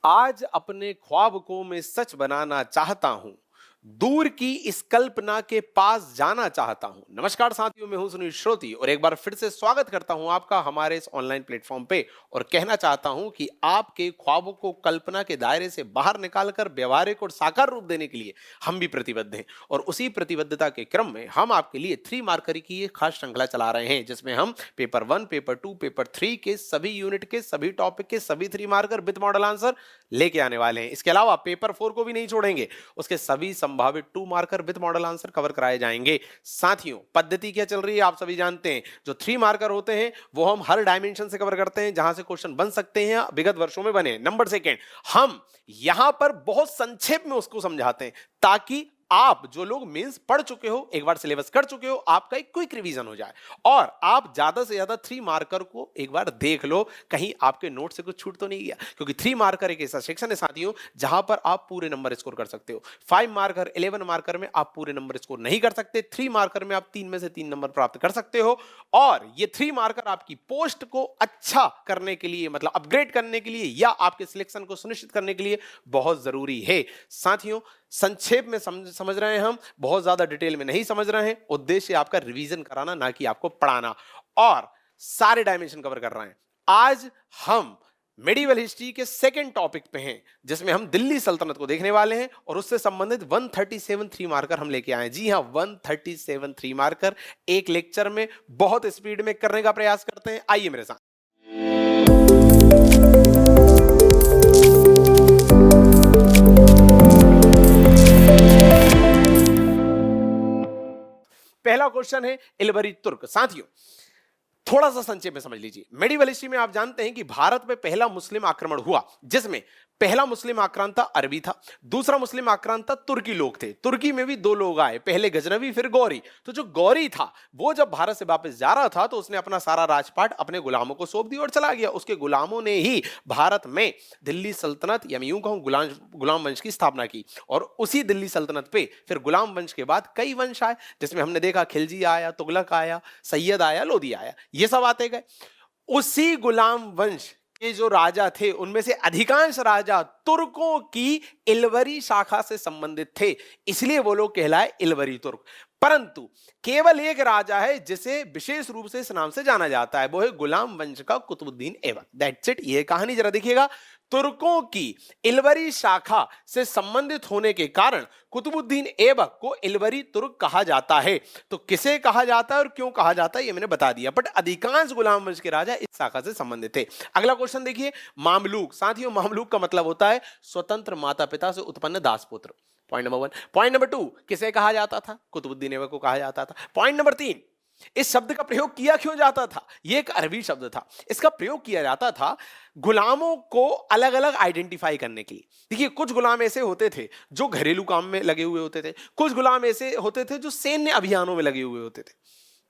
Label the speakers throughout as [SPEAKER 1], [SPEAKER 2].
[SPEAKER 1] आज अपने ख्वाब को मैं सच बनाना चाहता हूं, दूर की इस कल्पना के पास जाना चाहता हूं। नमस्कार साथियों, मैं हूं सुनील श्रोती और एक बार फिर से स्वागत करता हूं आपका हमारे इस ऑनलाइन प्लेटफॉर्म पे और कहना चाहता हूं कि आपके ख्वाबों को कल्पना के दायरे से बाहर निकालकर व्यवहारिक और साकार रूप देने के लिए हम भी प्रतिबद्ध हैं। और उसी प्रतिबद्धता के क्रम में हम आपके लिए 3 मार्कर की एक खास श्रृंखला चला रहे हैं, जिसमें हम पेपर 1, पेपर 2, पेपर 3 के सभी यूनिट के सभी टॉपिक के सभी 3 मार्कर विद मॉडल आंसर लेके आने वाले हैं। इसके अलावा पेपर 4 को भी नहीं छोड़ेंगे, उसके सभी संभावित 2 marker with model answer cover कराए जाएंगे। साथियों, पद्धति क्या चल रही है आप सभी जानते हैं। जो 3 मार्कर होते हैं वो हम हर डायमेंशन से कवर करते हैं जहां से क्वेश्चन बन सकते हैं, विगत वर्षों में बने। नंबर सेकंड, हम यहां पर बहुत संक्षेप में उसको समझाते हैं ताकि आप जो लोग मेंस पढ़ चुके हो, एक बार सिलेबस कर चुके हो, आपका एक क्विक रिवीजन हो जाए और आप ज्यादा से ज्यादा 3 मार्कर को एक बार देख लो, कहीं आपके नोट से कुछ छूट तो नहीं गया। क्योंकि 3 मार्कर एक ऐसा सेक्शन है साथियों जहां पर आप पूरे नंबर स्कोर कर सकते हो। 5 मार्कर 11 मार्कर में आप पूरे नंबर स्कोर नहीं कर सकते। 3 मार्कर में आप 3 में से 3 नंबर प्राप्त कर सकते हो और ये 3 मार्कर आपकी पोस्ट को अच्छा करने के लिए, मतलब अपग्रेड करने के लिए या आपके सिलेक्शन को सुनिश्चित करने के लिए बहुत जरूरी है। साथियों, संक्षेप में समझ रहे हैं, हम बहुत ज्यादा डिटेल में नहीं समझ रहे हैं। उद्देश्य आपका रिवीजन कराना, ना कि आपको पढ़ाना, और सारे डायमेंशन कवर कर रहे हैं। आज हम मेडिवल हिस्ट्री के सेकंड टॉपिक पे हैं, जिसमें हम दिल्ली सल्तनत को देखने वाले हैं और उससे संबंधित 137 3 मार्कर हम लेके आए हैं। जी हां, 137 3 मार्कर एक लेक्चर में बहुत स्पीड में करने का प्रयास करते हैं। आइए मेरे साथ। पहला क्वेश्चन है इल्बरी तुर्क। साथियों, थोड़ा सा संक्षेप में समझ लीजिए। मेडिवल हिस्ट्री में आप जानते हैं कि भारत में पहला मुस्लिम आक्रमण हुआ, जिसमें पहला मुस्लिम आक्रांता अरबी था, दूसरा मुस्लिम आक्रांता तुर्की लोग थे। तुर्की में भी 2 लोग आए, पहले गजनवी फिर गौरी। तो जो गौरी था वो जब भारत से वापस जा रहा था तो उसने अपना सारा राजपाट अपने गुलामों को सौंप दिया और चला गया। उसके गुलामों ने ही भारत में दिल्ली सल्तनत, या मैं यूं कहूं गुलाम वंश की स्थापना की। और उसी दिल्ली सल्तनत पे फिर गुलाम वंश के बाद कई वंश आए, जिसमें हमने देखा खिलजी आया, तुगलक आया, सैयद आया, लोदी आया, ये सब आते गए। उसी गुलाम वंश के जो राजा थे उनमें से अधिकांश राजा तुर्कों की इल्वरी शाखा से संबंधित थे, इसलिए वो लोग कहलाए इल्वरी तुर्क। परंतु केवल एक राजा है जिसे विशेष रूप से इस नाम से जाना जाता है, वो है गुलाम वंश का कुतुबुद्दीन ऐबक। That's it. ये कहानी जरा देखिएगा। तुर्कों की इल्वरी शाखा से संबंधित होने के कारण कुतुबुद्दीन ऐबक को इल्वरी तुर्क कहा जाता है। तो किसे कहा जाता है और क्यों कहा जाता है ये मैंने बता दिया, बट अधिकांश गुलाम वंश के राजा इस शाखा से संबंधित थे। अगला क्वेश्चन देखिए, मामलूक। साथियों, मामलूक का मतलब होता है स्वतंत्र माता पिता से उत्पन्न दासपुत्र। Point number 1। पॉइंट नंबर 2, किसे कहा जाता था? कुतुबुद्दीन ऐबक को कहा जाता था। पॉइंट नंबर 3, इस शब्द का प्रयोग किया क्यों जाता था? यह एक अरबी शब्द था। इसका प्रयोग किया जाता था गुलामों को अलग अलग आइडेंटिफाई करने के लिए। देखिए, कुछ गुलाम ऐसे होते थे जो घरेलू काम में लगे हुए होते थे, कुछ गुलाम ऐसे होते थे जो सैन्य अभियानों में लगे हुए होते थे।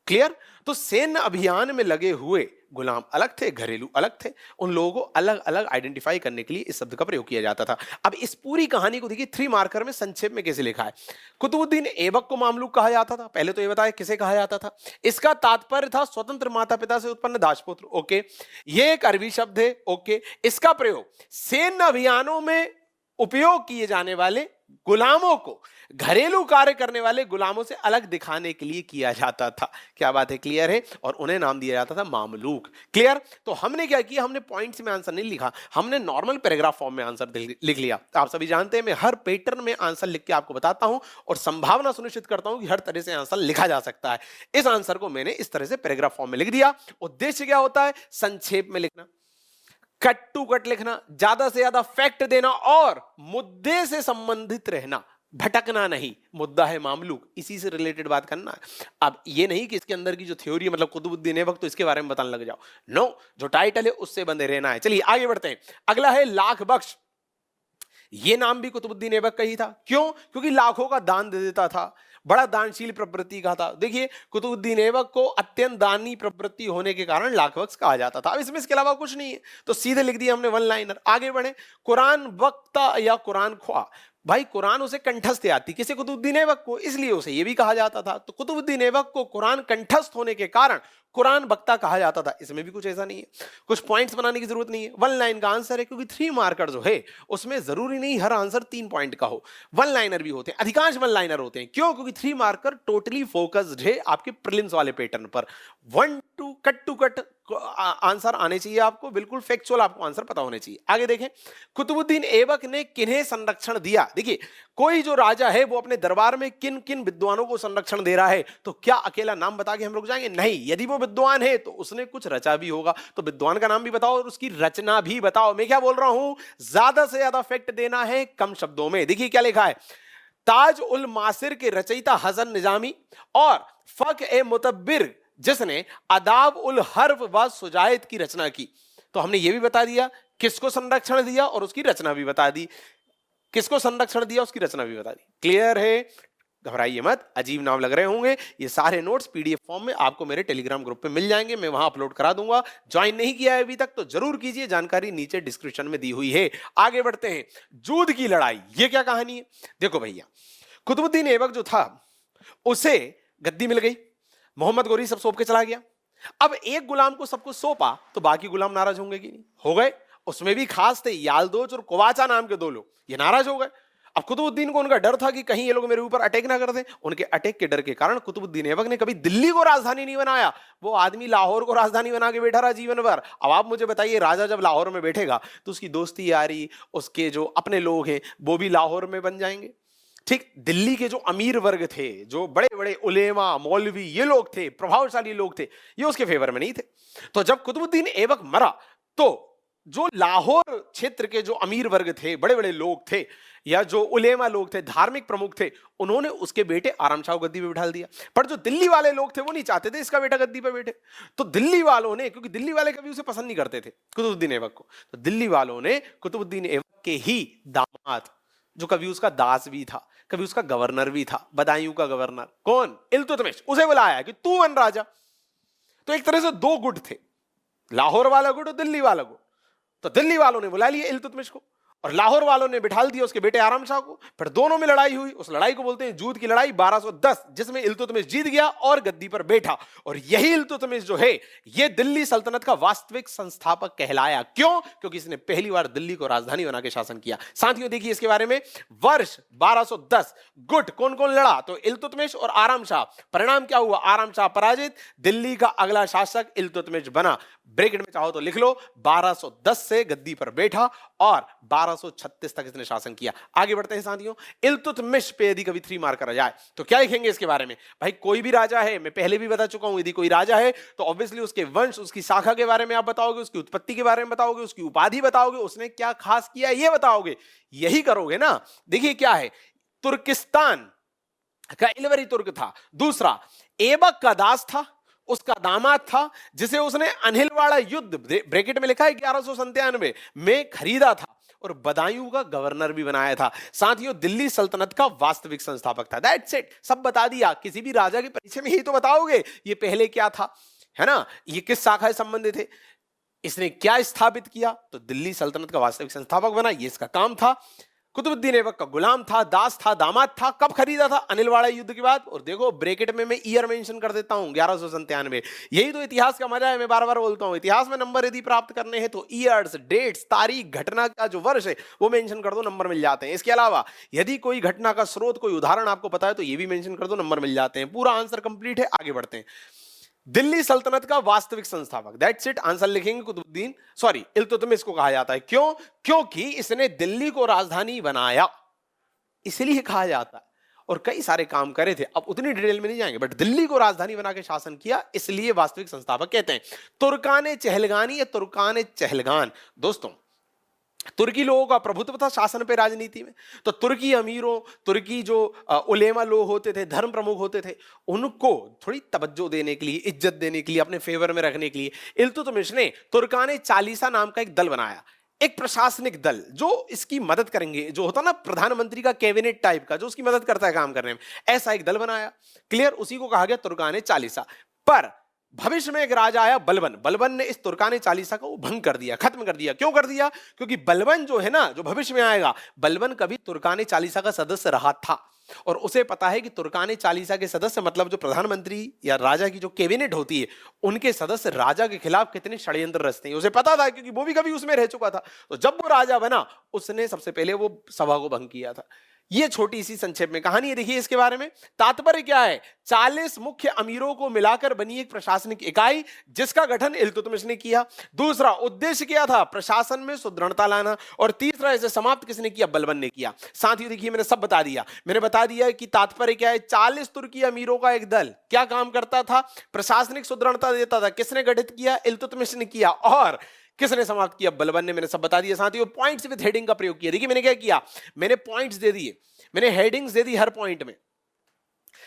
[SPEAKER 1] क्लियर? तो सैन्य अभियान में लगे हुए गुलाम अलग थे, घरेलू अलग थे। उन लोगों को अलग अलग आइडेंटिफाई करने के लिए इस शब्द का प्रयोग किया जाता था। अब इस पूरी कहानी को देखिए 3 मार्कर में संक्षेप में कैसे लिखा है। कुतुबुद्दीन ऐबक को मामलूक कहा जाता था। पहले तो ये बताया किसे कहा जाता था। इसका तात्पर्य था स्वतंत्र माता पिता से उत्पन्न दासपुत्र। ओके, ये एक अरबी शब्द है। ओके, इसका प्रयोग सैन्य अभियानों में उपयोग किए जाने वाले गुलामों को घरेलू कार्य करने वाले गुलामों से अलग दिखाने के लिए किया जाता था। क्या बात है? क्लियर है? और उन्हें नाम दिया जाता था मामलूक। क्लियर? तो हमने क्या किया, हमने पॉइंट्स में आंसर नहीं लिखा, हमने नॉर्मल पैराग्राफ फॉर्म में आंसर लिख लिया। आप सभी जानते हैं मैं हर पैटर्न में आंसर लिख के आपको बताता हूं और संभावना सुनिश्चित करता हूं कि हर तरह से आंसर लिखा जा सकता है। इस आंसर को मैंने इस तरह से पैराग्राफ फॉर्म में लिख दिया। उद्देश्य क्या होता है? संक्षेप में लिखना, कट टू कट लिखना, ज्यादा से ज्यादा फैक्ट देना और मुद्दे से संबंधित रहना, भटकना नहीं। मुद्दा है मामलूक, इसी से रिलेटेड बात करना है। अब ये नहीं कि इसके अंदर की जो थ्योरी है, मतलब कुतुबुद्दीन ऐबक, तो इसके बारे में बताने लग जाओ। नो, जो टाइटल है उससे बंधे रहना है। चलिए आगे बढ़ते हैं। अगला है लाख बख्श। ये नाम भी कुतुबुद्दीन ऐबक का ही था। क्यों? क्योंकि लाखों का दान दे देता था, बड़ा दानशील प्रवृत्ति का था। देखिए, कुतुबुद्दीन ऐबक को अत्यंत दानी प्रवृत्ति होने के कारण लाख बख्श कहा जाता था। अब इसमें इसके अलावा कुछ नहीं है, तो सीधे लिख दिया हमने 1 लाइनर। आगे बढ़े। कुरान वक्ता या कुरान ख्वा। भाई कुरान उसे कंठस्थ आती, किसे? कुतुबुद्दीन ऐबक को, इसलिए उसे ये भी कहा जाता था। तो कुतुबुद्दीन ऐबक को कुरान कंठस्थ होने के कारण कुरान बख्ता कहा जाता था। इसमें भी कुछ ऐसा नहीं है, कुछ पॉइंट्स बनाने की जरूरत नहीं है, वन लाइन का आंसर है, क्योंकि 3 मार्कर जो है उसमें जरूरी नहीं हर आंसर 3 पॉइंट का हो, वन लाइनर भी होते हैं, अधिकांश वन लाइनर होते हैं। क्यों? क्योंकि 3 मार्कर टोटली फोकस्ड है आपके प्रीलिम्स वाले पैटर्न पर। टू कट आंसर आने चाहिए आपको, बिल्कुल फैक्चुअल आपको आंसर पता होने चाहिए। आगे देखें, कुतुबुद्दीन ऐबक ने किन्हें संरक्षण दिया? देखिए, कोई जो राजा है वो अपने दरबार में किन किन विद्वानों को संरक्षण दे रहा है, तो क्या अकेला नाम बता के हम रुक जाएंगे? नहीं, यदि वो विद्वान है तो उसने कुछ रचा भी होगा, तो विद्वान का नाम भी बताओ और उसकी रचना भी बताओ। मैं क्या बोल रहा हूं, ज्यादा से ज्यादा फैक्ट देना है कम शब्दों में। देखिए क्या लिखा है, ताज उल मासिर के रचयिता हसन निजामी और फक ए मुतब्बिर जिसने अदाब उल हर्फ व सुजायत की रचना की। तो हमने ये भी बता दिया किसको संरक्षण दिया और उसकी रचना भी बता दी, किसको संरक्षण दिया उसकी रचना भी बता दी। क्लियर है? घबराइए मत, अजीब नाम लग रहे होंगे, ये सारे नोट्स पीडीएफ फॉर्म में आपको मेरे टेलीग्राम ग्रुप पे मिल जाएंगे, मैं वहां अपलोड करा दूंगा। ज्वाइन नहीं किया है अभी तक तो जरूर कीजिए, जानकारी नीचे डिस्क्रिप्शन में दी हुई है। आगे बढ़ते हैं, जूद की लड़ाई, ये क्या कहानी है? देखो भैया, कुतुबुद्दीन ऐबक जो था उसे गद्दी मिल गई, मोहम्मद गोरी सब सौंप के चला गया। अब एक गुलाम को सब कुछ सौंपा तो बाकी गुलाम नाराज होंगे कि नहीं? हो गए। उसमें भी खास थे यालदोज और कुवाचा नाम के 2 लोग, ये नाराज हो गए। अब कुतुबुद्दीन को उनका डर था कि कहीं ये लोग मेरे ऊपर अटैक ना कर दें। उनके अटैक के डर के कारण कुतुबुद्दीन ऐबक ने कभी दिल्ली को राजधानी नहीं बनाया, वो आदमी लाहौर को राजधानी बना के बैठा रहा जीवन भर। अब आप मुझे बताइए, राजा जब लाहौर में बैठेगा तो उसकी दोस्ती यारी, उसके जो अपने लोग हैं वो भी लाहौर में बन जाएंगे। ठीक, दिल्ली के जो अमीर वर्ग थे, जो बड़े बड़े उलेमा मौलवी ये लोग थे, प्रभावशाली लोग थे, ये उसके फेवर में नहीं थे। तो जब कुतुबुद्दीन ऐबक मरा तो जो लाहौर क्षेत्र के जो अमीर वर्ग थे, बड़े बड़े लोग थे, या जो उलेमा लोग थे, धार्मिक प्रमुख थे, उन्होंने उसके बेटे आराम शाह को गद्दी पे बिठा दिया। पर जो दिल्ली वाले लोग थे वो नहीं चाहते थे इसका बेटा गद्दी पे बैठे। तो दिल्ली वालों ने, क्योंकि दिल्ली वाले कभी उसे पसंद नहीं करते थे कुतुबुद्दीन ऐबक को, तो दिल्ली वालों ने कुतुबुद्दीन ऐबक के ही दामाद, जो कभी उसका दास भी था, कभी उसका गवर्नर भी था, बदायूं का गवर्नर, कौन? इल्तुतमिश, उसे बुलाया कि तू बन राजा। तो एक तरह से 2 गुट थे, लाहौर वाला गुट और दिल्ली वाला गुट। तो दिल्ली वालों ने बुला लिया इल्तुतमिश को और लाहौर वालों ने बिठाल दिया उसके बेटे आराम शाह को। फिर दोनों में लड़ाई हुई, उस लड़ाई को बोलते हैं जूद की लड़ाई 1210, जिसमें इल्तुतमिश जीत गया और गद्दी पर बैठा। और यही इल्तुतमिश जो है ये दिल्ली सल्तनत का वास्तविक संस्थापक कहलाया। क्यों? क्योंकि इसने पहली बार दिल्ली को राजधानी बना के शासन किया। साथियों देखिए इसके बारे में, वर्ष 1210 गुट कौन कौन लड़ा? तो इल्तुतमिश और आराम शाह। परिणाम क्या हुआ? आराम शाह पराजित, दिल्ली का अगला शासक इल्तुतमिश बना। ब्रैकेट में चाहो तो लिख लो, 1210 से गद्दी पर बैठा और 1236 तक इसने शासन किया। आगे बढ़ते हैं साथियों, इल्तुतमिश पे यदि कभी 3 मार्कर आ जाए तो क्या लिखेंगे इसके बारे में? भाई कोई भी राजा है, मैं पहले भी बता चुका हूं, यदि कोई राजा है तो ऑब्वियसली उसके वंश, उसकी शाखा के बारे में आप बताओगे, उसकी उत्पत्ति के बारे में बताओगे, उसकी उपाधि बताओगे, उसने क्या खास किया ये बताओगे, यही करोगे ना। देखिए क्या है, तुर्किस्तान का इलवरी तुर्क था। दूसरा, ऐबक का दास था, उसका दामाद था जिसे उसने अनिलवाड़ा युद्ध, ब्रैकेट में लिखा है 1197 में खरीदा था, और बदायूं का गवर्नर भी बनाया था। साथियों दिल्ली सल्तनत का वास्तविक संस्थापक था। दैट्स इट, सब बता दिया। किसी भी राजा के परिचय में ही तो बताओगे ये पहले क्या था, है ना, ये किस शाखा से संबंधित है, इसने क्या स्थापित किया, तो दिल्ली सल्तनत का वास्तविक संस्थापक बना, ये इसका काम था। कुतुबुद्दीन ऐबक का गुलाम था, दास था, दामाद था। कब खरीदा था? अनिलवाड़ा युद्ध के बाद। और देखो ब्रैकेट में मैं ईयर मेंशन कर देता हूं, 1197। यही तो इतिहास का मजा है, मैं बार बार बोलता हूं, इतिहास में नंबर यदि प्राप्त करने हैं तो ईयर्स, डेट्स, तारीख, घटना का जो वर्ष है वो मेंशन कर दो, नंबर मिल जाते हैं। इसके अलावा यदि कोई घटना का स्रोत, कोई उदाहरण आपको पता है तो ये भी मेंशन कर दो, नंबर मिल जाते हैं। पूरा आंसर कंप्लीट है। आगे बढ़ते हैं, दिल्ली सल्तनत का वास्तविक संस्थापक, दैट्स इट, आंसर लिखेंगे कुतुबुद्दीन, सॉरी इल्तुतमिश को कहा जाता है। क्यों? क्योंकि इसने दिल्ली को राजधानी बनाया, इसलिए कहा जाता है। और कई सारे काम करे थे, अब उतनी डिटेल में नहीं जाएंगे, बट दिल्ली को राजधानी बना के शासन किया, इसलिए वास्तविक संस्थापक कहते हैं। तुर्काने चहलगानी या तुर्काने चहलगान, दोस्तों तुर्की लोगों का प्रभुत्व था शासन पे, राजनीति में। तो तुर्की अमीरों, तुर्की जो उलेमा लोग होते थे, धर्म प्रमुख होते थे, उनको थोड़ी तवज्जो देने के लिए, इज्जत देने के लिए, अपने फेवर में रखने के लिए इल्तुतमिश ने तुर्काने चालीसा नाम का एक दल बनाया, एक प्रशासनिक दल जो इसकी मदद करेंगे, जो होता ना प्रधानमंत्री का कैबिनेट टाइप का, जो उसकी मदद करता है काम करने में, ऐसा एक दल बनाया। क्लियर? उसी को कहा गया तुर्काने चालीसा। पर भविष्य में एक राजा आया बलबन, बलबन ने इस तुर्काने चालीसा को भंग कर दिया, खत्म कर दिया। क्यों कर दिया? क्योंकि बलबन जो है ना, जो भविष्य में आएगा, बलबन कभी तुर्काने चालीसा का सदस्य रहा था और उसे पता है कि तुर्काने चालीसा के सदस्य मतलब जो प्रधानमंत्री या राजा की जो कैबिनेट होती है, उनके सदस्य राजा के खिलाफ कितने षड्यंत्र रचते हैं, उसे पता था क्योंकि वो भी कभी उसमें रह चुका था। तो जब वो राजा बना, उसने सबसे पहले वो सभा को भंग किया था। ये छोटी सी संक्षेप में कहानी है, देखिए इसके बारे में। तात्पर्य क्या है? 40 मुख्य अमीरों को मिलाकर बनी एक प्रशासनिक इकाई जिसका गठन इल्तुतमिश ने किया। दूसरा उद्देश्य क्या था? प्रशासन में सुदृढ़ता लाना। और तीसरा इसे समाप्त किसने किया? बलबन ने किया। साथियों देखिए, मैंने सब बता दिया। मैंने बता दिया कि तात्पर्य क्या है। 40 तुर्की अमीरों का एक दल क्या काम करता था? प्रशासनिक सुदृढ़ता देता था। किसने गठित किया? इल्तुतमिश ने किया। और किसने समाप्त किया? बलबन ने। मैंने सब बता दिया साथियों। पॉइंट्स विद हेडिंग का प्रयोग किया। देखिए मैंने क्या किया, मैंने पॉइंट्स दे दिए, मैंने हेडिंग्स दे दी हर पॉइंट में।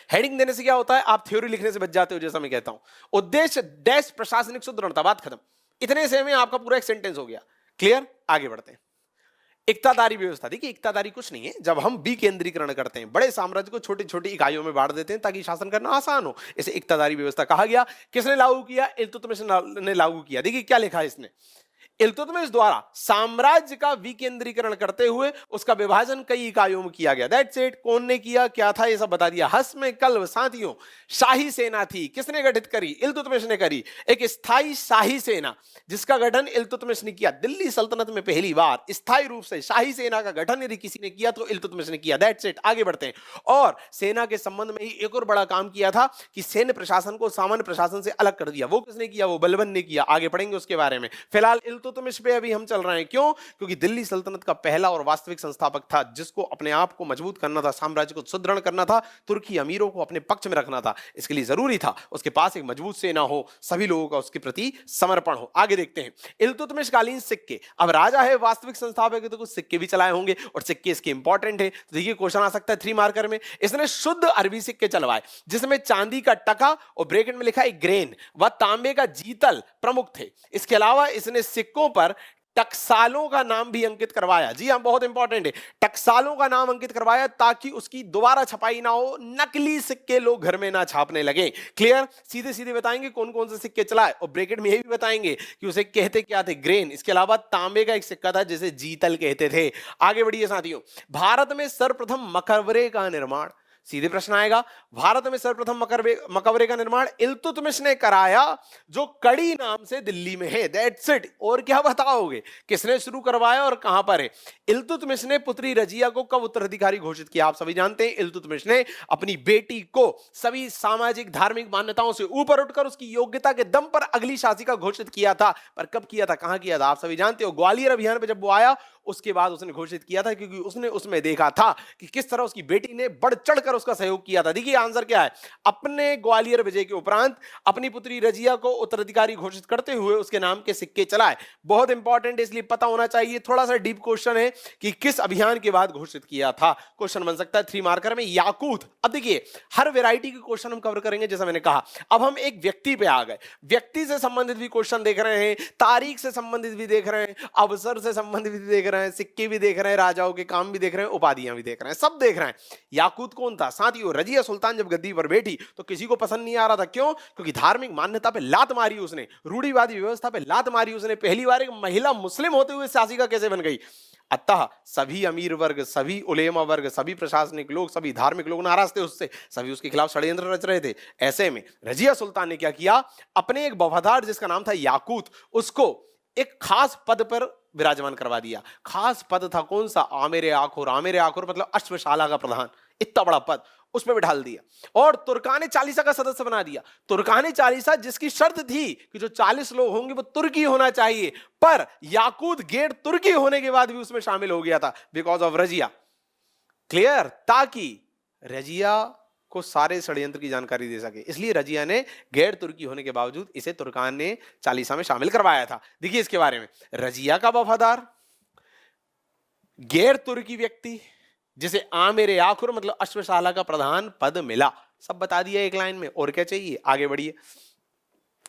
[SPEAKER 1] हेडिंग देने से क्या होता है? आप थ्योरी लिखने से बच जाते हो, जैसा मैं कहता हूं। उद्देश्य डैश प्रशासनिक सुदृढ़ता, बात खत्म। इतने से में आपका पूरा एक सेंटेंस हो गया। क्लियर? आगे बढ़ते हैं। इक्तादारी व्यवस्था। देखिए इक्तादारी कुछ नहीं है, जब हम विकेंद्रीकरण करते हैं, बड़े साम्राज्य को छोटी छोटी इकाइयों में बांट देते हैं ताकि शासन करना आसान हो, इसे इक्तादारी व्यवस्था कहा गया। किसने लागू किया? इल्तुतमिश ने लागू किया। देखिए क्या लिखा है इसने, इल्तुतमिश द्वारा साम्राज्य का विकेंद्रीकरण करते हुए उसका विभाजन कई इकाइयों में किया गया। That's it. कौन ने किया, क्या था, ये सब बता दिया। हस्म कल्ब साथियों, शाही सेना थी। किसने गठित करी? इल्तुतमिश ने करी। एक स्थायी शाही सेना जिसका गठन इल्तुतमिश ने किया। दिल्ली सल्तनत में पहली बार स्थायी रूप से शाही सेना का गठन यदि किसी ने किया तो इल्तुतमिश ने किया। That's it. आगे बढ़ते हैं। और सेना के संबंध में ही एक और बड़ा काम किया था कि सैन्य प्रशासन को सामान्य प्रशासन से अलग कर दिया। वो किसने किया? वो बलबन ने किया। आगे पढ़ेंगे उसके बारे में। फिलहाल इल्तुतमिश पे अभी हम चल रहे हैं। क्यों? क्योंकि दिल्ली सल्तनत का पहला और वास्तविक संस्थापक था जिसको अपने आप को मजबूत करना था, साम्राज्य को सुदृढ़ करना था, तुर्की अमीरों को अपने पक्ष में रखना था। इसके लिए जरूरी था उसके पास एक मजबूत सेना हो, सभी लोगों का उसके प्रति समर्पण हो। आगे देखते हैं। इल्तुतमिश कालीन सिक्के। अब राजा है, वास्तविक संस्थापक है, तो कुछ सिक्के भी चलाए होंगे और सिक्के इसके इंपॉर्टेंट है। तो देखिए क्वेश्चन आ सकता है 3 मार्कर में। इसने शुद्ध अरबी सिक्के चलवाए जिसमें चांदी का टका और ब्रैकेट में लिखा है ग्रेन व तांबे का जीतल प्रमुख थे। इसके अलावा इसने सिक्कों पर टकसालों का नाम भी अंकित करवाया। जी हां, बहुत इंपॉर्टेंट है। टकसालों का नाम अंकित करवाया ताकि उसकी दोबारा छपाई ना हो, नकली सिक्के लोग घर में ना छापने लगे। क्लियर? सीधे सीधे बताएंगे कौन कौन से सिक्के चलाए और ब्रैकेट में यही भी बताएंगे कि उसे कहते क्या थे, ग्रेन। इसके अलावा तांबे का एक सिक्का था जिसे जीतल कहते थे। आगे बढ़िए साथियों। भारत में सर्वप्रथम मकबरे का निर्माण, सीधे प्रश्न आएगा। भारत में सर्वप्रथम मकबरे का निर्माण इल्तुतमिश ने कराया जो कड़ी नाम से दिल्ली में है। That's it. और क्या बताओगे, किसने शुरू करवाया और कहां पर है? इल्तुतमिश ने पुत्री रजिया को कब उत्तराधिकारी घोषित किया? आप सभी जानते हैं इल्तुतमिश ने अपनी बेटी को सभी सामाजिक धार्मिक मान्यताओं से ऊपर उठकर उसकी योग्यता के दम पर अगली शासिका घोषित किया था। पर कब किया था, कहां किया था? आप सभी जानते हो, ग्वालियर अभियान पर जब वो आया उसके बाद उसने घोषित किया था, क्योंकि उसने उसमें देखा था कि किस तरह उसकी बेटी ने बढ़ चढ़कर उसका सहयोग किया था। देखिए आंसर क्या है। अपने ग्वालियर विजय के उपरांत अपनी पुत्री रजिया को उत्तराधिकारी घोषित करते हुए उसके नाम के सिक्के चलाए। बहुत इंपॉर्टेंट है, इसलिए पता होना चाहिए। थोड़ा सा डीप क्वेश्चन है कि किस अभियान के बाद घोषित किया था। क्वेश्चन बन सकता है 3 मार्कर में। याकूत। अब देखिए हर वैरायटी के क्वेश्चन हम कवर करेंगे, जैसा मैंने कहा। अब हम एक व्यक्ति पे आ गए। व्यक्ति से संबंधित भी क्वेश्चन देख रहे हैं, तारीख से संबंधित भी देख रहे हैं, अवसर से संबंधित भी देख रहे हैं, सिक्के भी देख रहे हैं, राजाओं के काम भी देख रहे हैं, उपाधियां भी देख रहे हैं, सब देख रहे हैं। याकूत कौन था? साथियों रजिया सुल्तान जब गद्दी पर बैठी तो किसी को पसंद नहीं आ रहा था। क्यों? क्योंकि धार्मिक मान्यता पे लात मारी उसने, रूढ़िवादी व्यवस्था पे लात मारी उसने। पहली बार एक महिला मुस्लिम होते हुए शासिका कैसे बन गई? अतः सभी अमीर वर्ग, सभी उलेमा वर्ग, सभी प्रशासनिक लोग, सभी धार्मिक लोग नाराज थे उससे, सभी उसके खिलाफ षड्यंत्र रच रहे थे। ऐसे में रजिया सुल्तान ने क्या किया, अपने एक वफादार जिसका नाम था याकूत, उसको एक खास पद पर विराजमान करवा दिया। खास पद था कौन सा? आमिर आखुर। आमिर आखुर मतलब अश्वशाला का प्रधान, इतना बड़ा पद उसमें बिठा दिया और तुर्काने चालीसा का सदस्य बना दिया। तुर्काने चालीसा जिसकी शर्त थी कि जो 40 लोग होंगे वो तुर्की होना चाहिए, पर याकूत गेट तुर्की होने के बाद भी उसमें शामिल हो गया था बिकॉज ऑफ रजिया। क्लियर? ताकि रजिया को सारे षड्यंत्र की जानकारी दे सके, इसलिए रजिया ने गैर तुर्की होने के बावजूद इसे तुर्काने चालीसा में शामिल करवाया था। देखिए इसके बारे में, रजिया का वफादार गैर तुर्की व्यक्ति जिसे आमिर आखुर मतलब अश्वशाला का प्रधान पद मिला, सब बता दिया एक लाइन में। और क्या चाहिए? आगे बढ़िए।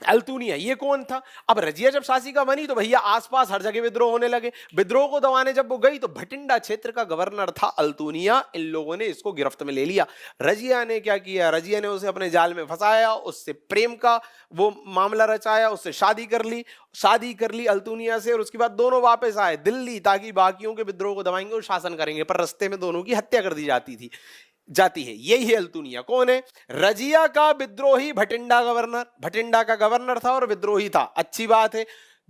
[SPEAKER 1] अल्तुनिया ये कौन था? अब रजिया जब शासिका बनी तो भैया आसपास हर जगह विद्रोह होने लगे। विद्रोह को दबाने जब वो गई तो भटिंडा क्षेत्र का गवर्नर था अल्तुनिया, इन लोगों ने इसको गिरफ्त में ले लिया। रजिया ने क्या किया? रजिया ने उसे अपने जाल में फंसाया, उससे प्रेम का वो मामला रचाया, उससे शादी कर ली अल्तुनिया से, और उसके बाद दोनों वापस आए दिल्ली ताकि बाकियों के विद्रोह को दबाएंगे और शासन करेंगे, पर रास्ते में दोनों की हत्या कर दी जाती है। यही है अल्तुनिया। कौन है? रजिया का विद्रोही भटिंडा भटिंडा का गवर्नर था और विद्रोही था, अच्छी बात है,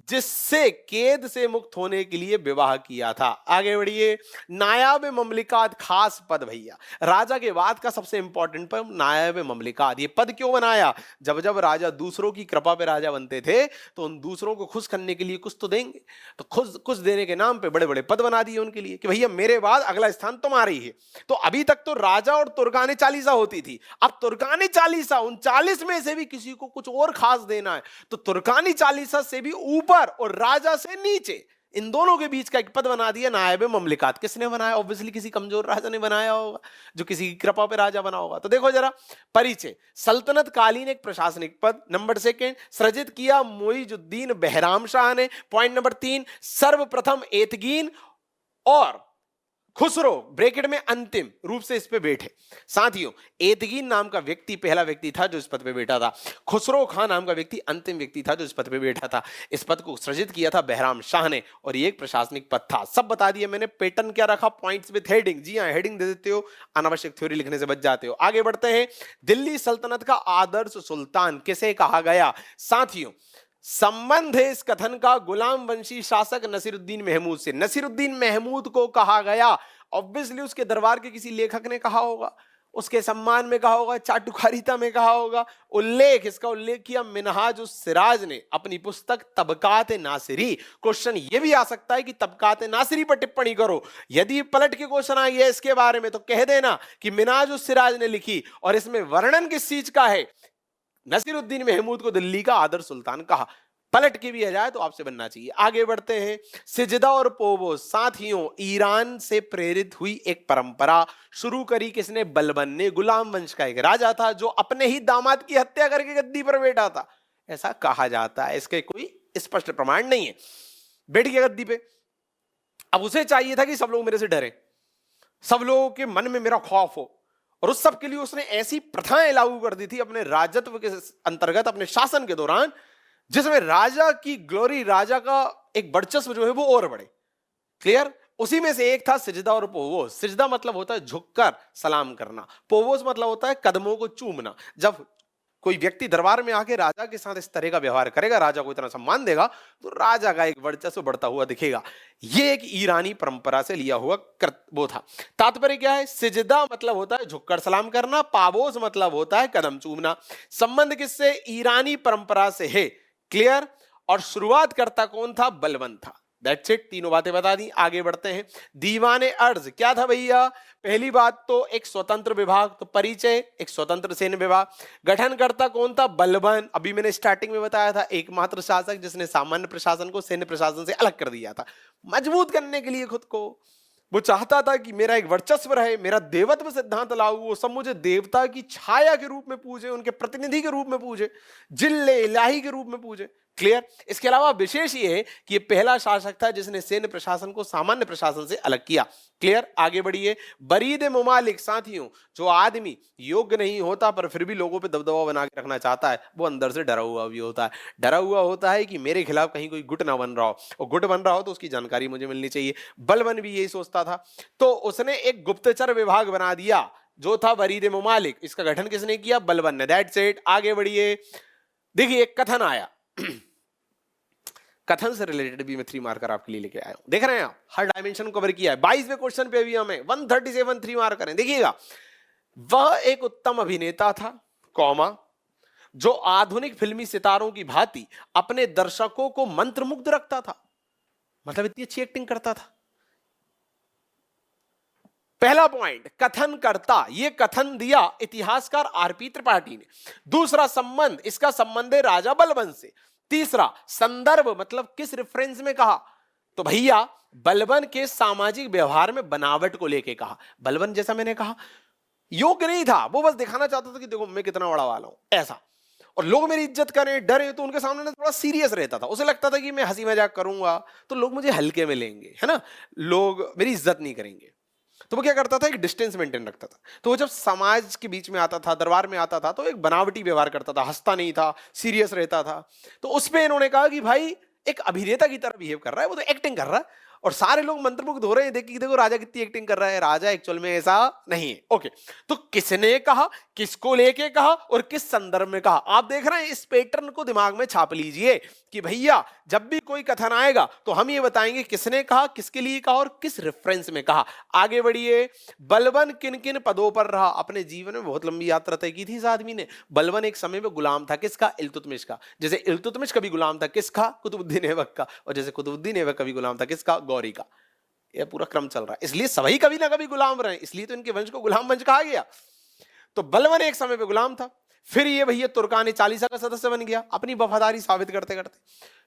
[SPEAKER 1] जिससे कैद से मुक्त होने के लिए विवाह किया था। आगे बढ़िए। नायाब ममलिकात खास पद भैया, राजा के बाद का सबसे इंपॉर्टेंट पद नायाब ममलिकात। ये पद क्यों बनाया? जब जब राजा दूसरों की कृपा पे राजा बनते थे तो उन दूसरों को खुश करने के लिए कुछ तो देंगे, तो खुश देने के नाम पे बड़े बड़े पद बना दिए उनके लिए कि भैया मेरे बाद अगला स्थान तुम्हारा ही है। तो अभी तक तो राजा और तुर्कानी चालीसा होती थी, अब तुर्कानी चालीसा 39 में से भी किसी को कुछ और खास देना है तो तुर्कानी चालीसा से भी ऊपर और राजा से नीचे, इन दोनों के बीच का एक पद बना दिया नायब ममलिकात। किसने बनाया? ऑब्वियसली किसी कमजोर राजा ने बनाया होगा, जो किसी की कृपा पे राजा बना होगा। तो देखो जरा परिचय। सल्तनत कालीन एक प्रशासनिक पद। नंबर 2 सृजित किया मुइजुद्दीन बहराम शाह ने। पॉइंट नंबर 3 सर्वप्रथम एतगीन और खुसरो ब्रैकेट में अंतिम रूप से इस पे बैठे। साथियों, एतगीन नाम का व्यक्ति पहला व्यक्ति था जो इस पद पे बैठा था। खुसरो खां नाम का व्यक्ति अंतिम व्यक्ति था जो इस पद पे बैठा था। इस पद को सृजित किया था बहराम शाह ने और ये एक प्रशासनिक पद था। सब बता दिया मैंने। पैटर्न क्या रखा? Points with heading. जी हाँ, हेडिंग दे देते हो, अनावश्यक थ्योरी लिखने से बच जाते हो। आगे बढ़ते हैं। दिल्ली सल्तनत का आदर्श सुल्तान किसे कहा गया? साथियों, संबंध है इस कथन का गुलाम वंशी शासक नसीरुद्दीन महमूद से। नसीरुद्दीन महमूद को कहा गया, ऑब्वियसली उसके दरबार के किसी लेखक ने कहा होगा, उसके सम्मान में कहा होगा, चाटुकारिता में कहा होगा। इसका उल्लेख किया मिनहाज उस सिराज ने अपनी पुस्तक तबकात नासिरी। क्वेश्चन ये भी आ सकता है कि तबकात नासिरी पर टिप्पणी करो। यदि पलट के क्वेश्चन आई है इसके बारे में तो कह देना कि मिनहाज उस सिराज ने लिखी और इसमें वर्णन किस चीज का है? नसीरुद्दीन महमूद को दिल्ली का आदर्श सुल्तान कहा। पलट के भी आ जाए तो आपसे बनना चाहिए। आगे बढ़ते हैं। सिजदा और पोवो, साथियों, ईरान से प्रेरित हुई एक परंपरा शुरू करी किसने? बलबन ने। गुलाम वंश का एक राजा था जो अपने ही दामाद की हत्या करके गद्दी पर बैठा था, ऐसा कहा जाता है। इसके कोई स्पष्ट प्रमाण नहीं है। बैठ गया गद्दी पे। अब उसे चाहिए था कि सब लोग मेरे से डरे, सब लोगों के मन में मेरा खौफ हो, और उस सब के लिए उसने ऐसी प्रथाएं लागू कर दी थी अपने राजत्व के अंतर्गत, अपने शासन के दौरान, जिसमें राजा की ग्लोरी, राजा का एक वर्चस्व जो है वो और बढ़े। क्लियर? उसी में से एक था सिजदा और पोवोस। सिजदा मतलब होता है झुककर सलाम करना, पोवोस मतलब होता है कदमों को चूमना। जब कोई व्यक्ति दरबार में आके राजा के साथ इस तरह का व्यवहार करेगा, राजा को इतना सम्मान देगा, तो राजा का एक वर्चस्व बढ़ता हुआ दिखेगा। यह एक ईरानी परंपरा से लिया हुआ वो था। तात्पर्य क्या है? सिजदा मतलब होता है झुककर सलाम करना, पावोस मतलब होता है कदम चूमना। संबंध किससे? ईरानी परंपरा से है। क्लियर? और शुरुआत करता कौन था? बलबन था। दैट्स इट, तीनों बातें बता दी। आगे बढ़ते हैं। दीवाने अर्ज क्या था भैया? पहली बात तो एक स्वतंत्र विभाग, तो परिचय एक स्वतंत्र सैन्य विभाग। गठन करता कौन था? बलबन। अभी मैंने स्टार्टिंग में बताया था, एकमात्र शासक जिसने सामान्य प्रशासन को सैन्य प्रशासन से अलग कर दिया था, मजबूत करने के लिए खुद को। वो चाहता था कि मेरा एक वर्चस्व रहे, मेरा देवत्व सिद्धांत लागू हो, सब मुझे देवता की छाया के रूप में पूजे, उनके प्रतिनिधि के रूप में पूजे, जिल्ले इलाही के रूप में पूजे। क्लियर? इसके अलावा विशेष ये है कि ये पहला शासक था जिसने सैन्य प्रशासन को सामान्य प्रशासन से अलग किया। क्लियर? आगे बढ़िए। बरीद मुमालिक, साथियों, जो आदमी योग्य नहीं होता पर फिर भी लोगों पे दबदबा बना के रखना चाहता है, वो अंदर से डरा हुआ भी होता है। डरा हुआ होता है कि मेरे खिलाफ कहीं कोई गुट ना बन रहा हो, और गुट बन रहा हो तो उसकी जानकारी मुझे मिलनी चाहिए। बलबन भी यही सोचता था, तो उसने एक गुप्तचर विभाग बना दिया जो था बरीद मुमालिक। इसका गठन किसने किया? बलबन ने। That's it. आगे बढ़िए। देखिए, एक कथन आया, कथन से रिलेटेड भी मैं 3 मार्कर आपके लिए लेके आया हूं। देख रहे हैं आप, हर डायमेंशन कवर किया है। 22वें क्वेश्चन पे भी हमें 137 3 मार्कर हैं। देखिएगा, वह एक उत्तम अभिनेता था, कौमा, जो आधुनिक फिल्मी सितारों की भांति अपने दर्शकों को मंत्रमुग्ध रखता था। मतलब इतनी अच्छी एक्टिंग करता था। पहला पॉइंट, कथन करता, ये कथन दिया इतिहासकार आरपी त्रिपाठी ने। दूसरा संबंध, इसका संबंध है राजा बलबन से। तीसरा संदर्भ, मतलब किस रेफरेंस में कहा, तो भैया बलबन के सामाजिक व्यवहार में बनावट को लेके कहा। बलबन, जैसा मैंने कहा, योग्य नहीं था, वो बस दिखाना चाहता था कि देखो मैं कितना बड़ा वाला हूं, ऐसा। और लोग मेरी इज्जत करें, डरे, तो उनके सामने ना थोड़ा सीरियस रहता था। उसे लगता था कि मैं हंसी मजाक करूंगा तो लोग मुझे हल्के में लेंगे, है ना, लोग मेरी इज्जत नहीं करेंगे। तो वो क्या करता था, एक डिस्टेंस मेंटेन रखता था। तो वो जब समाज के बीच में आता था, दरबार में आता था, तो एक बनावटी व्यवहार करता था, हंसता नहीं था, सीरियस रहता था। तो उस पे इन्होंने कहा कि भाई एक अभिनेता की तरह बिहेव कर रहा है, वो तो एक्टिंग कर रहा है। और सारे लोग मंत्रमुग्ध हो रहे हैं, देखिए देखो राजा कितनी एक्टिंग कर रहा है। राजा एक्चुअल में ऐसा नहीं है। ओके, तो किसने कहा, किसको लेके कहा और किस संदर्भ में कहा, आप देख रहे हैं। इस पैटर्न को दिमाग में छाप लीजिए कि भैया जब भी कोई कथन आएगा तो हम ये बताएंगे किसने कहा, किसके लिए कहा और किस रेफरेंस में कहा। आगे बढ़िए। बलबन किन किन पदों पर रहा, अपने जीवन में बहुत लंबी यात्रा तय की थी इस आदमी ने। बलबन एक समय में गुलाम था, किसका, इल्तुतमिश का। जैसे इल्तुतमिश कभी गुलाम था किसका, कुतुबुद्दीन ऐबक का। और जैसे कुतुबुद्दीन ऐबक कभी गुलाम था किसका, गौरी का। यह पूरा क्रम चल रहा है, इसलिए सभी कभी ना कभी गुलाम रहे, इसलिए तो इनके वंश को गुलाम वंश कहा गया। तो बलबन एक समय पे गुलाम था, फिर ये भैया तुर्कानी चालीसा का सदस्य बन गया अपनी वफादारी साबित करते करते।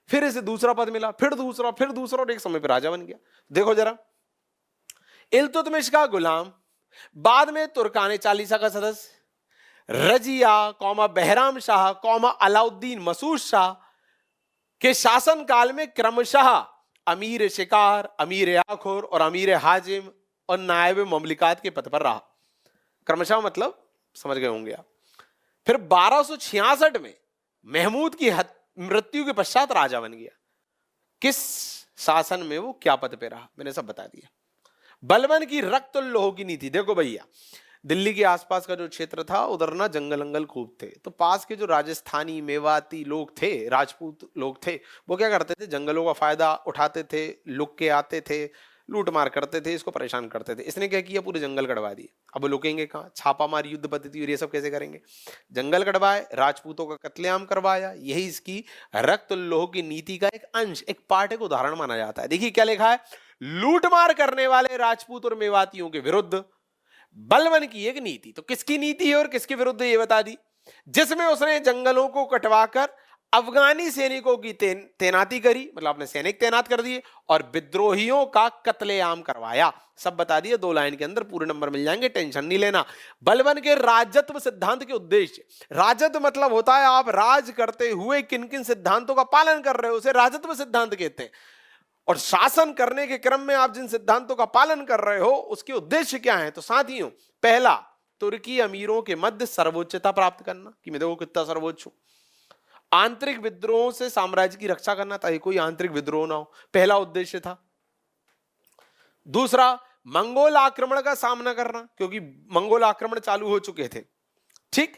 [SPEAKER 1] फिर इसे दूसरा पद मिला, फिर दूसरा, फिर दूसरा, और एक समय पे राजा बन गया। देखो जरा, इल्तुतमिश का गुलाम, बाद में तुर्कानी चालीसा का सदस्य, रजिया कौमा बहराम शाह कौमा अलाउद्दीन मसूद शाह के शासन काल में क्रमशः अमीर शिकार, अमीर आखोर और अमीर हाजिम और नायब ममलिकात के पद पर रहा। क्रमशः मतलब समझ गए होंगे आप। फिर 1266 में महमूद की मृत्यु के पश्चात राजा बन गया। किस शासन में वो क्या पद पे रहा, मैंने सब बता दिया। बलबन की रक्त लोह की नीति, देखो भैया दिल्ली के आसपास का जो क्षेत्र था उधर ना जंगल अंगल खूब थे। तो पास के जो राजस्थानी मेवाती लोग थे, राजपूत लोग थे, वो क्या करते थे, जंगलों का फायदा उठाते थे, लुक के आते थे, लूट मार करते थे, इसको परेशान करते थे। इसने क्या किया, पूरे जंगल कटवा दिए। अब लुकेंगे कहाँ, छापामार युद्ध पद्धति और ये सब कैसे करेंगे। जंगल कटवाए, राजपूतों का कत्लेआम करवाया। यही इसकी रक्त लोह की नीति का एक अंश, एक पार्ट, एक उदाहरण माना जाता है। देखिए क्या लिखा है, लूटमार करने वाले राजपूत और मेवातियों के विरुद्ध बलबन की एक नीति। तो किसकी नीति है और किसके विरुद्ध ये बता दी, जिसमें उसने जंगलों को कटवाकर अफगानी सैनिकों की तैनाती करी, मतलब अपने सैनिक तैनात कर दिए, और विद्रोहियों का कत्लेआम करवाया। सब बता दिए 2 लाइन के अंदर, पूरे नंबर मिल जाएंगे, टेंशन नहीं लेना। बलबन के राजत्व सिद्धांत के उद्देश्य, राजत्व मतलब होता है आप राज करते हुए किन किन सिद्धांतों का पालन कर रहे हो, उसे राजत्व सिद्धांत कहते हैं। और शासन करने के क्रम में आप जिन सिद्धांतों का पालन कर रहे हो उसके उद्देश्य क्या है। तो साथियों, पहला, तुर्की अमीरों के मध्य सर्वोच्चता प्राप्त करना, कि मैं देखो कितना सर्वोच्च हूं। आंतरिक विद्रोहों से साम्राज्य की रक्षा करना, ताकि कोई आंतरिक विद्रोह ना हो, पहला उद्देश्य था। दूसरा, मंगोल आक्रमण का सामना करना, क्योंकि मंगोल आक्रमण चालू हो चुके थे। ठीक,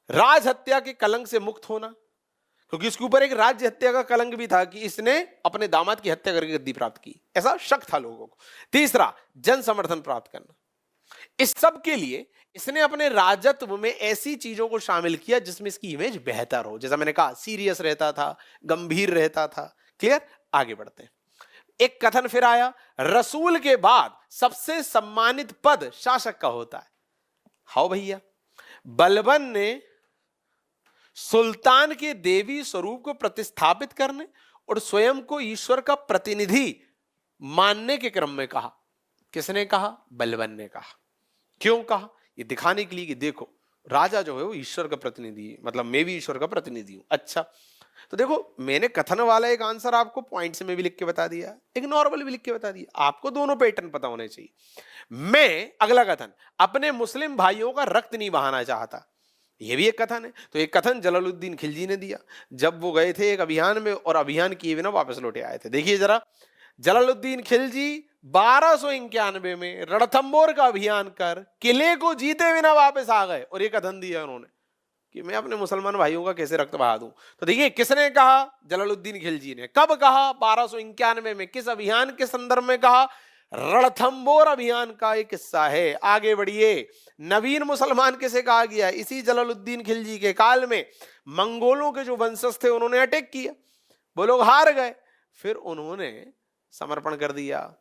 [SPEAKER 1] राज हत्या के कलंक से मुक्त होना, क्योंकि इसके ऊपर एक राज्य हत्या का कलंक भी था कि इसने अपने दामाद की हत्या करके गद्दी प्राप्त की, ऐसा शक था लोगों को। तीसरा, जन समर्थन प्राप्त करना। इस सब के लिए इसने अपने राजत्व में ऐसी चीजों को शामिल किया जिसमें इसकी इमेज बेहतर हो। जैसा मैंने कहा, सीरियस रहता था, गंभीर रहता था। क्लियर, आगे बढ़ते हैं। एक कथन फिर आया, रसूल के बाद सबसे सम्मानित पद शासक का होता है। हाउ भैया, बलबन ने सुल्तान के देवी स्वरूप को प्रतिस्थापित करने और स्वयं को ईश्वर का प्रतिनिधि मानने के क्रम में कहा। किसने कहा, बलबन ने कहा। क्यों कहा, ये दिखाने के लिए कि देखो राजा जो है वो ईश्वर का प्रतिनिधि है, मतलब मैं भी ईश्वर का प्रतिनिधि हूं। अच्छा, तो देखो मैंने कथन वाला एक आंसर आपको पॉइंट से में भी लिख के बता दिया, एक नॉर्मल भी लिख के बता दिया, आपको दोनों पैटर्न पता होने चाहिए। मैं अगला कथन, अपने मुस्लिम भाइयों का रक्त नहीं बहाना चाहता, ये भी एक कथन है। तो एक कथन जलालुद्दीन खिलजी ने दिया जब वो गए थे एक अभियान में, और अभियान किए बिना वापस लौटे आए थे। देखिए जरा, जलालुद्दीन खिलजी 1291 में रणथंबोर का अभियान कर किले को जीते बिना वापस आ गए, और ये कथन दिया उन्होंने कि मैं अपने मुसलमान भाइयों का कैसे रक्त बहा दूं। तो देखिए किसने कहा, जलालुद्दीन खिलजी ने। कब कहा, 1291 में। किस अभियान के संदर्भ में कहा, रणथंबोर अभियान का एक किस्सा है। आगे बढ़िए, नवीन मुसलमान किसे कहा गया, इसी जलालुद्दीन खिलजी के काल में मंगोलों के जो वंशज थे उन्होंने अटैक किया, वो लोग हार गए, फिर उन्होंने समर्पण कर दिया,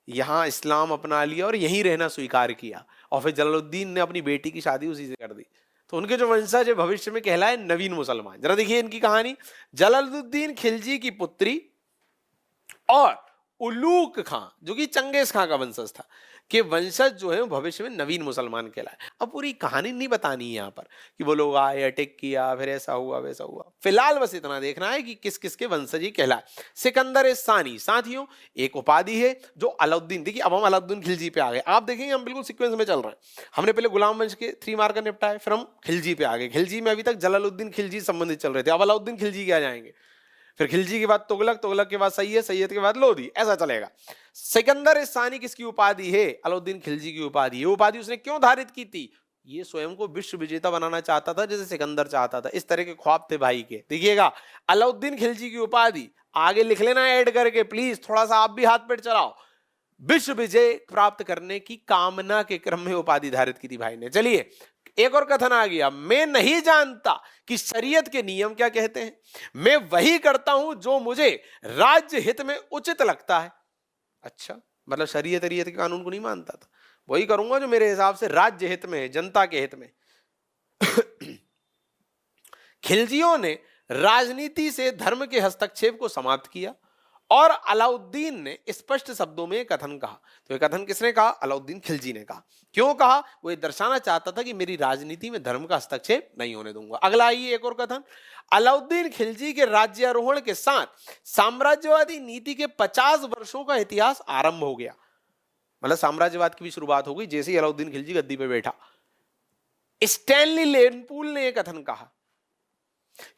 [SPEAKER 1] यहां इस्लाम अपना लिया और यहीं रहना स्वीकार किया, और फिर जलालुद्दीन ने अपनी बेटी की शादी उसी से कर दी। तो उनके जो वंशज है भविष्य में कहलाए नवीन मुसलमान। जरा देखिए इनकी कहानी, जलालुद्दीन खिलजी की पुत्री और उलूक खां जो कि चंगेज खां का वंशज था, के वंशज जो है भविष्य में नवीन मुसलमान कहलाए। अब पूरी कहानी नहीं बतानी है यहाँ पर कि वो लोग आए, अटैक किया, फिर ऐसा हुआ वैसा हुआ। फिलहाल बस इतना देखना है कि किस किस के वंशज ही कहलाए। सिकंदर सानी, साथियों एक उपाधि है जो अलाउद्दीन, देखिए अब हम अलाउद्दीन खिलजी पे आ गए। आप देखेंगे हम बिल्कुल सीक्वेंस में चल रहे हैं। हमने पहले गुलाम वंश के 3 मार्कर निपटाए, फिर हम खिलजी पे आ गए। खिलजी में अभी तक जलालुद्दीन खिलजी संबंधित चल रहे थे, अब अलाउद्दीन खिलजी के आ जाएंगे। फिर खिलजी के बाद तुगलक, तुगलक के बाद सैयद, सैयद के बाद लोधी, ऐसा चलेगा। सिकंदर सानी किसकी उपाधि है? अलाउद्दीन खिलजी की उपाधि। ये उपाधि उसने क्यों धारित की थी? ये स्वयं को विश्व विजेता बनाना चाहता था, जैसे सिकंदर चाहता था। इस तरह के ख्वाब थे भाई के। देखिएगा, अलाउद्दीन खिलजी की उपाधि आगे लिख लेना ऐड करके प्लीज, थोड़ा सा आप भी हाथ पेट चलाओ। विश्व विजय प्राप्त करने की कामना के क्रम में उपाधि धारित की थी भाई ने। चलिए एक और कथन आ गया, मैं नहीं जानता कि शरीयत के नियम क्या कहते हैं, मैं वही करता हूं जो मुझे राज्य हित में उचित लगता है। अच्छा, मतलब शरीयत के कानून को नहीं मानता था, वही करूंगा जो मेरे हिसाब से राज्य हित में है, जनता के हित में। खिलजियों ने राजनीति से धर्म के हस्तक्षेप को समाप्त किया और अलाउद्दीन ने स्पष्ट शब्दों में कथन कहा। तो ये कथन किसने कहा? अलाउद्दीन खिलजी ने कहा। क्यों कहा? वो ये दर्शाना चाहता था कि मेरी राजनीति में धर्म का हस्तक्षेप नहीं होने दूंगा। अगला आइए एक और कथन, अलाउद्दीन खिलजी के राज्यारोहण के साथ साम्राज्यवादी नीति के 50 वर्षों का इतिहास आरंभ हो गया। मतलब साम्राज्यवाद की भी शुरुआत हो गई जैसे ही अलाउद्दीन खिलजी गद्दी पे बैठा। स्टैनली लेनपूल ने यह कथन कहा,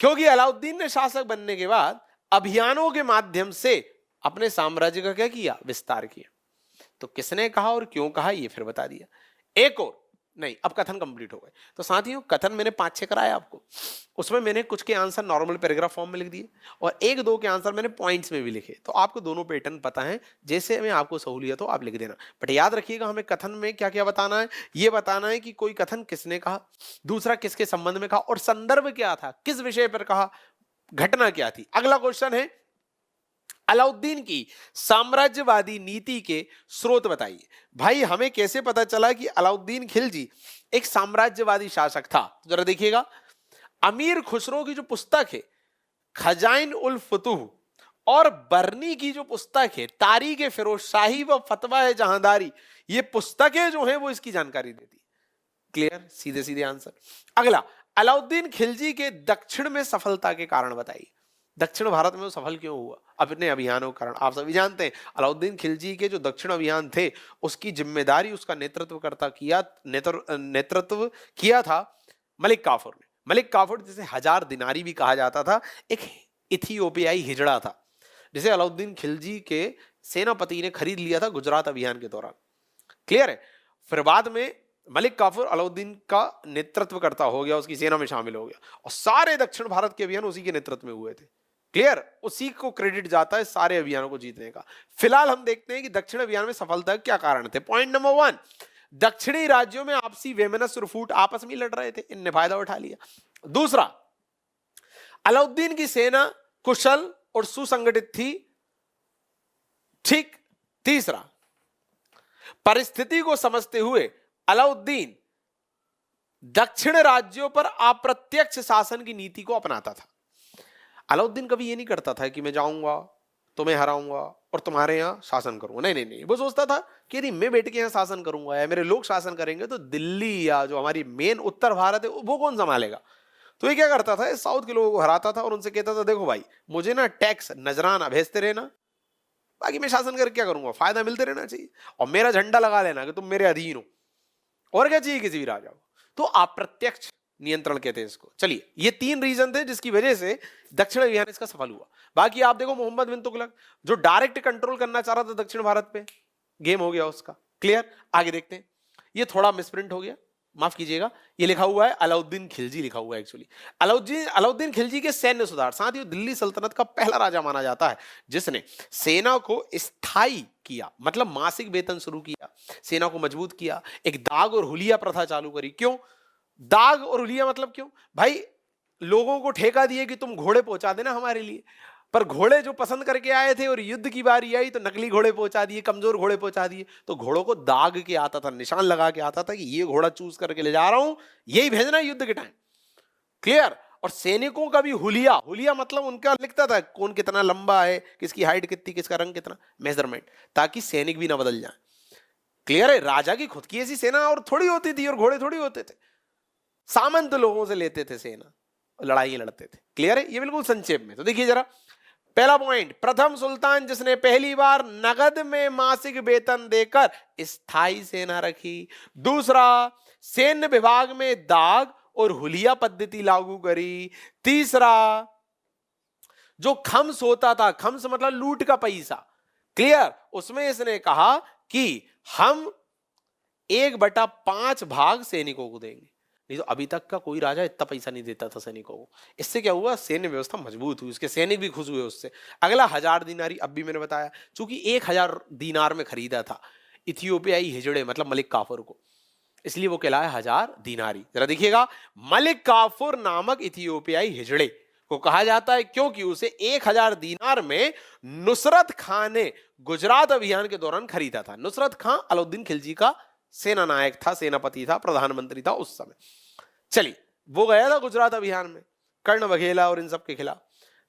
[SPEAKER 1] क्योंकि अलाउद्दीन ने शासक बनने के बाद अभियानों के माध्यम से अपने साम्राज्य का क्या किया? विस्तार किया। तो किसने कहा और क्यों कहा ये फिर बता दिया। एक और नहीं, अब कथन कंप्लीट हो गए। तो साथियों कथन मैंने 5-6 कराया आपको, उसमें मैंने कुछ के आंसर नॉर्मल पैराग्राफ फॉर्म में लिख दिए और 1-2 के आंसर मैंने पॉइंट्स में भी लिखे। तो आपको दोनों पैटर्न पता है, जैसे में आपको सहूलियत हो आप लिख देना। बट याद रखिएगा हमें कथन में क्या क्या बताना है। ये बताना है कि कोई कथन किसने कहा, दूसरा किसके संबंध में कहा और संदर्भ क्या था, किस विषय पर कहा, घटना क्या थी। अगला क्वेश्चन है, अलाउद्दीन की साम्राज्यवादी नीति के स्रोत बताइए। भाई हमें कैसे पता चला कि अलाउद्दीन खिलजी एक साम्राज्यवादी शासक था? जरा देखिएगा, अमीर खुसरो की जो पुस्तक है खजाइन उल फुतूह और बर्नी की जो पुस्तक है तारीख फिरोज शाही व फतवा जहांदारी, ये पुस्तकें जो है वो इसकी जानकारी देती। क्लियर, सीधे सीधे आंसर। अगला, अलाउद्दीन खिलजी के दक्षिण में सफलता के कारण बताइए। दक्षिण भारत में वो सफल क्यों हुआ? अपने अभियानों के कारण। आप सभी जानते हैं अलाउद्दीन खिलजी के जो दक्षिण अभियान थे उसकी जिम्मेदारी, उसका नेतृत्व किया था मलिक काफूर ने। मलिक काफूर जिसे 1000 दिनारी भी कहा जाता था, एक इथियोपियाई हिजड़ा था जिसे अलाउद्दीन खिलजी के सेनापति ने खरीद लिया था गुजरात अभियान के दौरान। क्लियर है। फिर बाद में मलिक काफूर अलाउद्दीन का नेतृत्व करता हो गया, उसकी सेना में शामिल हो गया और सारे दक्षिण भारत के अभियान उसी के नेतृत्व में हुए थे। क्लियर, उसी को क्रेडिट जाता है सारे अभियानों को जीतने का। फिलहाल हम देखते हैं कि दक्षिण अभियान में सफलता क्या कारण थे। पॉइंट नंबर 1, दक्षिणी राज्यों में आपसी वैमनस्य और फूट, आपस में लड़ रहे थे, इनने फायदा उठा लिया। दूसरा, अलाउद्दीन की सेना कुशल और सुसंगठित थी। ठीक। तीसरा, परिस्थिति को समझते हुए अलाउद्दीन दक्षिण राज्यों पर अप्रत्यक्ष शासन की नीति को अपनाता था। अलाउद्दीन कभी ये नहीं करता था कि मैं जाऊंगा, तुम्हें हराऊंगा और तुम्हारे यहां शासन करूंगा। नहीं नहीं नहीं, वो सोचता था कि यदि मैं बैठ के यहां शासन करूंगा या मेरे लोग शासन करेंगे तो दिल्ली या जो हमारी मेन उत्तर भारत है वो कौन संभालेगा। तो ये क्या करता था, साउथ के लोगों को हराता था और उनसे कहता था देखो भाई मुझे ना टैक्स नजराना भेजते रहना, बाकी मैं शासन करके क्या करूंगा, फायदा मिलते रहना चाहिए और मेरा झंडा लगा लेना कि तुम मेरे अधीन हो, और क्या चाहिए किसी भी राजा को। तो अप्रत्यक्ष नियंत्रण कहते हैं इसको। चलिए, ये 3 रीजन थे जिसकी वजह से दक्षिण अभियान इसका सफल हुआ। बाकी आप देखो मोहम्मद बिन तुगलक जो डायरेक्ट कंट्रोल करना चाह रहा था दक्षिण भारत पे, गेम हो गया उसका। क्लियर, आगे देखते हैं। ये थोड़ा मिसप्रिंट हो गया, माफ कीजिएगा, ये लिखा हुआ है अलाउद्दीन खिलजी लिखा हुआ है एक्चुअली। अलाउद्दीन खिलजी के सैन्य सुधार, साथियों दिल्ली सल्तनत का पहला राजा माना जाता है जिसने सेना को स्थायी किया, मतलब मासिक वेतन शुरू किया, सेना को मजबूत किया, एक दाग और हुलिया प्रथा चालू करी। क्यों दाग और हुलिया मतलब क्यों भाई? लोगों को ठेका दिए कि तुम घोड़े पहुंचा देना हमारे लिए, पर घोड़े जो पसंद करके आए थे और युद्ध की बारी आई तो नकली घोड़े पहुंचा दिए, कमजोर घोड़े पहुंचा दिए। तो घोड़ों को दाग के आता था, निशान लगा के आता था कि ये घोड़ा चूज करके ले जा रहा हूं, यही भेजना है युद्ध के टाइम। क्लियर। और सैनिकों का भी हुलिया, हुलिया मतलब उनका लिखता था कौन कितना लंबा है, किसकी हाइट कितनी, किसका रंग कितना, मेजरमेंट, ताकि सैनिक भी ना बदल जाए। क्लियर है? राजा की खुद की ऐसी सेना और थोड़ी होती थी, और घोड़े थोड़ी होते थे, सामंत लोगों से लेते थे सेना, लड़ाई लड़ते थे। क्लियर है? ये बिल्कुल संक्षेप में। तो देखिए जरा, पहला पॉइंट, प्रथम सुल्तान जिसने पहली बार नगद में मासिक वेतन देकर स्थायी सेना रखी। दूसरा, सैन्य विभाग में दाग और हुलिया पद्धति लागू करी। तीसरा, जो खम्स होता था, खम्स मतलब लूट का पैसा, क्लियर, उसमें इसने कहा कि हम 1/5 भाग सैनिकों को देंगे। नहीं तो अभी तक का कोई राजा इतना पैसा नहीं देता था सैनिकों को। इससे क्या हुआ? सैन्य व्यवस्था मजबूत हुई, उसके सैनिक भी खुश हुए उससे। अगला 1000 दिनारी, अब भी मैंने बताया, चूंकि 1000 दिनार में खरीदा था इथियोपियाई हिजड़े मतलब मलिक काफूर को, इसलिए वो कहलाया 1000 दिनारी। जरा देखिएगा, मलिक काफूर नामक इथियोपियाई हिजड़े को कहा जाता है क्योंकि उसे 1000 दिनार में नुसरत खान ने गुजरात अभियान के दौरान खरीदा था। नुसरत खान अलाउद्दीन खिलजी का सेना नायक था, सेनापति था, प्रधानमंत्री था उस समय। चलिए, वो गया था गुजरात अभियान में कर्ण बघेला और इन सब के खिलाफ,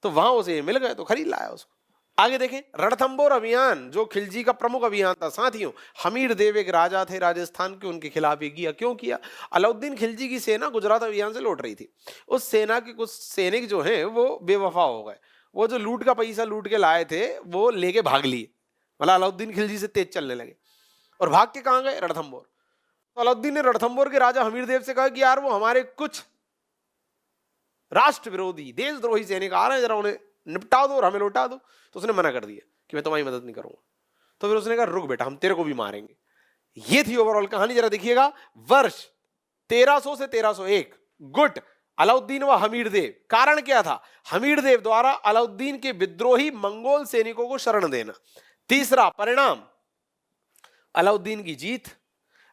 [SPEAKER 1] तो वहां उसे मिल गए तो खरीद लाया उसको। आगे देखें, रणथंबोर अभियान जो खिलजी का प्रमुख अभियान था। साथियों, हमीर देव एक राजा थे राजस्थान के, उनके खिलाफ ये किया। क्यों किया? अलाउद्दीन खिलजी की सेना गुजरात अभियान से लौट रही थी, उस सेना के कुछ सैनिक जो हैं वो बेवफा हो गए, वो जो लूट का पैसा लूट के लाए थे वो लेके भाग लिए, मतलब अलाउद्दीन खिलजी से तेज चलने लगे, और भाग के कहां गए? रणथंबोर। तो अलाउद्दीन ने रणथंबोर के राजा हमीर देव से कहा कि यार वो हमारे कुछ राष्ट्र विरोधी देशद्रोही सैनिक आ रहे हैं, जरा उन्हें निपटा दो और हमें लौटा दो। तो उसने मना कर दिया कि मैं तुम्हारी मदद नहीं करूंगा। तो फिर उसने कहा रुक बेटा, हम तेरे को भी मारेंगे। ये थी ओवरऑल कहानी। जरा देखिएगा, वर्ष 1300 से 1301, गुट अलाउद्दीन व हमीर देव। कारण क्या था? हमीर देव द्वारा अलाउद्दीन के विद्रोही मंगोल सैनिकों को शरण देना। तीसरा परिणाम, अलाउद्दीन की जीत।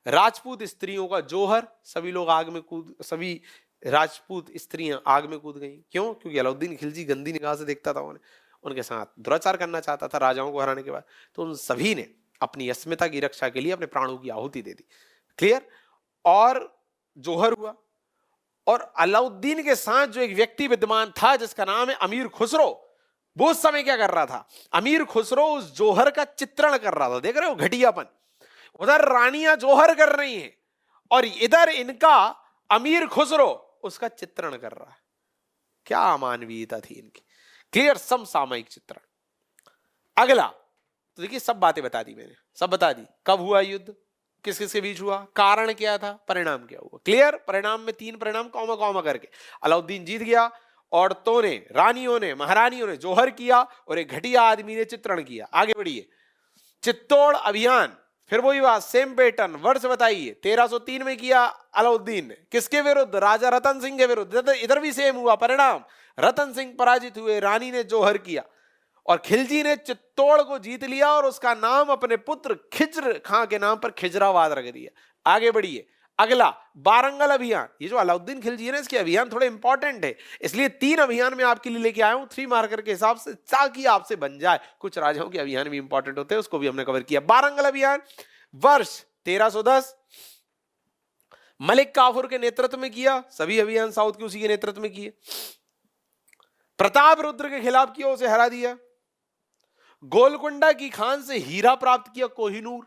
[SPEAKER 1] राजपूत स्त्रियों का जोहर, सभी लोग आग में कूद, सभी राजपूत स्त्रियां आग में कूद गई। क्यों? क्योंकि अलाउद्दीन खिलजी गंदी निगाह से देखता था उन्हें, उनके साथ दुराचार करना चाहता था राजाओं को हराने के बाद। तो उन सभी ने अपनी अस्मिता की रक्षा के लिए अपने प्राणों की आहुति दे दी। क्लियर? और जोहर हुआ। और अलाउद्दीन के साथ जो एक व्यक्ति विद्यमान था जिसका नाम है अमीर खुसरो, वो उस समय क्या कर रहा था? अमीर खुसरो उस जोहर का चित्रण कर रहा था। देख रहे हो घटियापन? उधर रानियां जोहर कर रही हैं और इधर इनका अमीर खुसरो उसका चित्रण कर रहा है। क्या अमानवीयता थी इनकी। क्लियर? समसामयिक चित्रण। अगला, तो देखिए सब बातें बता दी मैंने, सब बता दी। कब हुआ युद्ध, किस किस के बीच हुआ, कारण क्या था, परिणाम क्या हुआ। क्लियर? परिणाम में 3 परिणाम कॉमा कॉमा करके। अलाउद्दीन जीत गया, औरतों ने, रानियों ने, महारानियों ने जोहर किया और एक घटिया आदमी ने चित्रण किया। आगे बढ़िए, चित्तौड़ अभियान, फिर वही बात, सेम पैटर्न। वर्ष बताइए। 1303 में किया अलाउद्दीन ने, किसके विरुद्ध? राजा रतन सिंह के विरुद्ध। इधर भी सेम हुआ। परिणाम, रतन सिंह पराजित हुए, रानी ने जोहर किया और खिलजी ने चित्तौड़ को जीत लिया और उसका नाम अपने पुत्र खिज्र खां के नाम पर खिजराबाद रख दिया। आगे बढ़िए, अगला बारंगल अभियान। ये जो अलाउद्दीन खिलजी है ना, इसके अभियान थोड़े इंपॉर्टेंट है, इसलिए 3 अभियान में आपके लिए लेके आया हूं 3 मार्कर के हिसाब से, ताकि आपसे बन जाए। कुछ राजाओं के अभियान भी इंपॉर्टेंट होते हैं, उसको भी हमने कवर किया। बारंगल अभियान वर्ष 1310 मलिक काफूर के नेतृत्व में किया। सभी अभियान साउथ के उसी के नेतृत्व में किए। प्रताप रुद्र के खिलाफ किया, उसे हरा दिया। गोलकुंडा की खान से हीरा प्राप्त किया, कोहिनूर।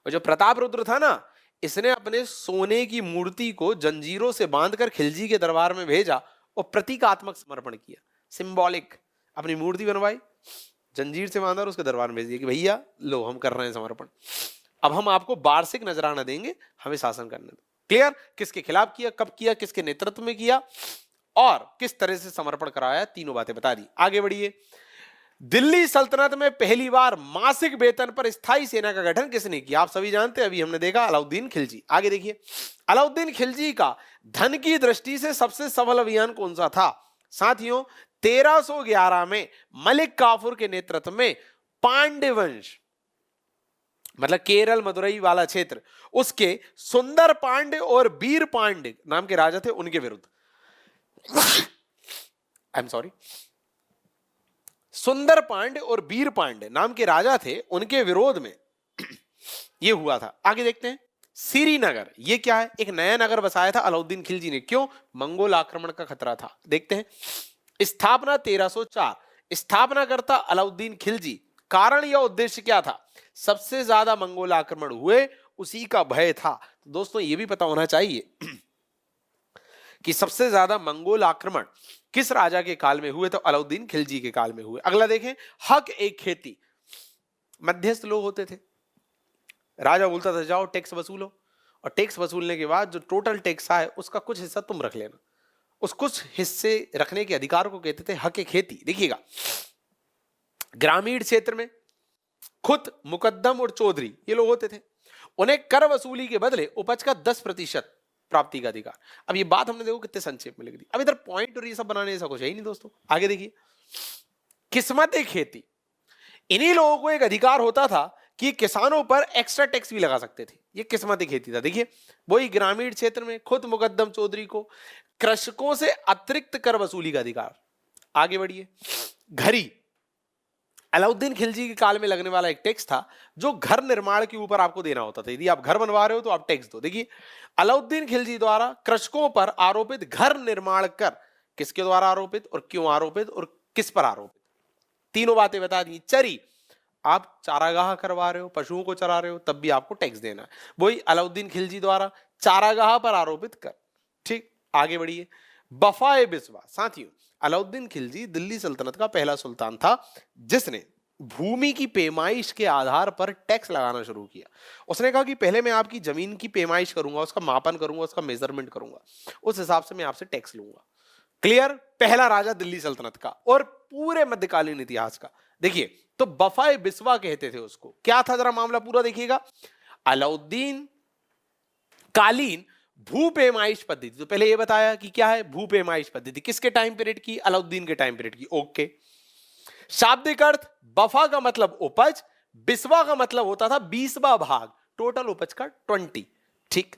[SPEAKER 1] और जो प्रताप रुद्र था ना, इसने अपने सोने की मूर्ति को जंजीरों से बांधकर खिलजी के दरबार में भेजा और प्रतीकात्मक समर्पण किया। सिंबॉलिक अपनी मूर्ति बनवाई, जंजीर से बांधा और उसके दरबार में भेज दिया कि भैया लो, हम कर रहे हैं समर्पण, अब हम आपको वार्षिक नजराना देंगे, हमें शासन करने दो। क्लियर? किसके खिलाफ किया, कब किया, किसके नेतृत्व में किया और किस तरह से समर्पण कराया, तीनों बातें बता दी। आगे बढ़िए, दिल्ली सल्तनत में पहली बार मासिक वेतन पर स्थायी सेना का गठन किसने किया? आप सभी जानते हैं, अभी हमने देखा, अलाउद्दीन खिलजी। आगे देखिए, अलाउद्दीन खिलजी का धन की दृष्टि से सबसे सफल अभियान कौन सा था? साथियों, 1311 में मलिक काफूर के नेतृत्व में पांड्य वंश, मतलब केरल मदुरई वाला क्षेत्र, उसके सुंदर पांड्य और वीर पांड्य नाम के राजा थे, उनके विरुद्ध आई एम सॉरी, सुंदर पांड्य और वीर पांड्य नाम के राजा थे, उनके विरोध में यह हुआ था। आगे देखते हैं, श्रीनगर, ये क्या है? एक नया नगर बसाया था अलाउद्दीन खिलजी ने। क्यों? मंगोल आक्रमण का खतरा था। देखते हैं। स्थापना 1304, स्थापनाकर्ता अलाउद्दीन खिलजी। कारण या उद्देश्य क्या था? सबसे ज्यादा मंगोल आक्रमण हुए, उसी का भय था। तो दोस्तों ये भी पता होना चाहिए कि सबसे ज्यादा मंगोल आक्रमण किस राजा के काल में हुए? तो अलाउद्दीन खिलजी के काल में हुए। अगला देखें, हक एक खेती। मध्यस्थ लोग होते थे, राजा बोलता था जाओ टैक्स वसूलो, और टैक्स वसूलने के बाद जो टोटल टैक्स आए उसका कुछ हिस्सा तुम रख लेना। उस कुछ हिस्से रखने के अधिकार को कहते थे हक खेती। देखिएगा, ग्रामीण क्षेत्र में खुद मुकद्दम और चौधरी ये लोग होते थे, उन्हें कर वसूली के बदले उपज का 10% प्राप्ति का अधिकार। अब ये बात हमने देखो कितने संक्षेप में लिख दी। अब इधर पॉइंट और ये सब बनाने ऐसा कुछ है ही नहीं दोस्तों। आगे देखिए, किस्मत खेती। इन्हीं लोगों को एक अधिकार होता था कि किसानों पर एक्स्ट्रा टैक्स भी लगा सकते थे। ये किस्मती खेती था। देखिए, वही ग्रामीण क्षेत्र में खुद मुकद्दम चौधरी को कृषकों से अतिरिक्त कर वसूली का अधिकार। आगे बढ़िए, घरी। अलाउद्दीन खिलजी के काल में लगने वाला एक टैक्स था जो घर निर्माण के ऊपर आपको देना होता था। यदि आप घर बनवा रहे हो तो आप टैक्स दो। देखिए, अलाउद्दीन खिलजी द्वारा कृषकों पर आरोपित घर निर्माण कर किसके द्वारा आरोपित और क्यों आरोपित और किस पर आरोपित, तीनों बातें बता दी। चरी, आप चारागाह करवा रहे हो, पशुओं को चरा रहे हो, तब भी आपको टैक्स देना है। वही अलाउद्दीन खिलजी द्वारा चारागाह पर आरोपित कर। ठीक, आगे बढ़िए। बफाए बिस्वा। साथियों, अलाउद्दीन खिलजी दिल्ली सल्तनत का पहला सुल्तान था जिसने भूमि की पैमाइश के आधार पर टैक्स लगाना शुरू किया। उसने कहा कि पहले मैं आपकी जमीन की पैमाइश करूंगा, उसका मापन करूंगा, उसका मेजरमेंट करूंगा, उस हिसाब से मैं आपसे टैक्स लूंगा। क्लियर? पहला राजा दिल्ली सल्तनत का और पूरे मध्यकालीन इतिहास का। देखिए, तो बफाए बिस्वा कहते थे उसको। क्या था जरा मामला पूरा देखिएगा। अलाउद्दीन कालीन भूपेमाइश पद्धति, तो पहले ये बताया कि क्या है भूपेमाइश पद्धति, किसके टाइम पीरियड की? अलाउद्दीन के टाइम पीरियड की। ओके। शाब्दिक अर्थ, बफा का मतलब उपज, बिस्वा का मतलब होता था 20वां भाग, टोटल उपज का 20। ठीक।